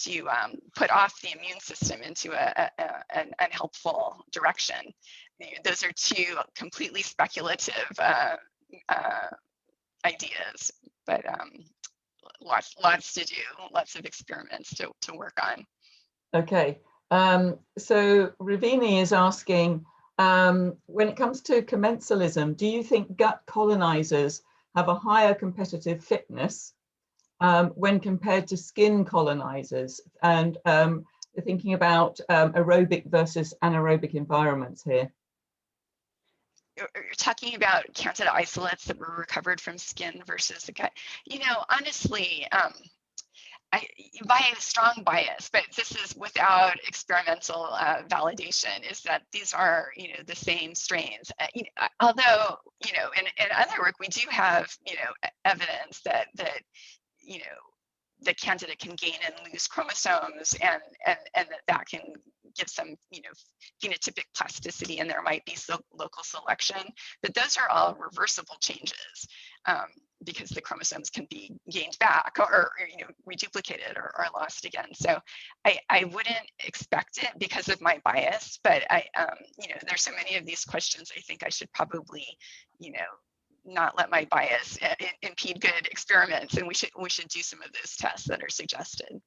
to put off the immune system into an unhelpful direction. Those are two completely speculative ideas, but lots to do, lots of experiments to work on. Okay, so Ravini is asking, when it comes to commensalism, do you think gut colonizers have a higher competitive fitness when compared to skin colonizers? And thinking about aerobic versus anaerobic environments here. You're talking about Candida isolates that were recovered from skin versus the gut. Honestly, by a strong bias, but this is without experimental validation, is that these are, the same strains. Although, in other work, we do have, evidence that Candida can gain and lose chromosomes, and that can give some, phenotypic plasticity, and there might be local selection, but those are all reversible changes because the chromosomes can be gained back or reduplicated or lost again. So I wouldn't expect it because of my bias, but there's so many of these questions. I think I should probably, not let my bias impede good experiments, and we should do some of those tests that are suggested.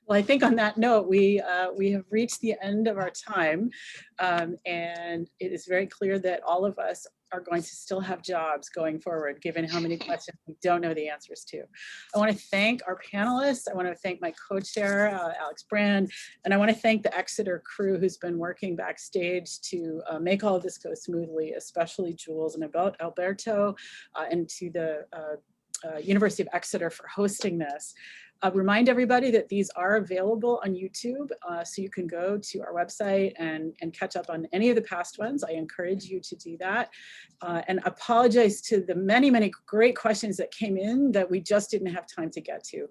Well, I think on that note, we have reached the end of our time, and it is very clear that all of us are going to still have jobs going forward, given how many questions we don't know the answers to. I want to thank our panelists. I want to thank my co-chair, Alex Brand, and I want to thank the Exeter crew who's been working backstage to make all of this go smoothly, especially Jules and Alberto, and to the University of Exeter for hosting this. Remind everybody that these are available on YouTube, so you can go to our website and catch up on any of the past ones. I encourage you to do that. And apologize to the many, many great questions that came in that we just didn't have time to get to.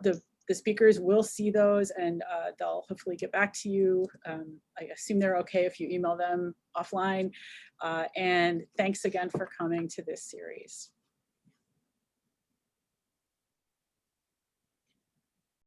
The speakers will see those, and they'll hopefully get back to you. I assume they're okay if you email them offline. And thanks again for coming to this series.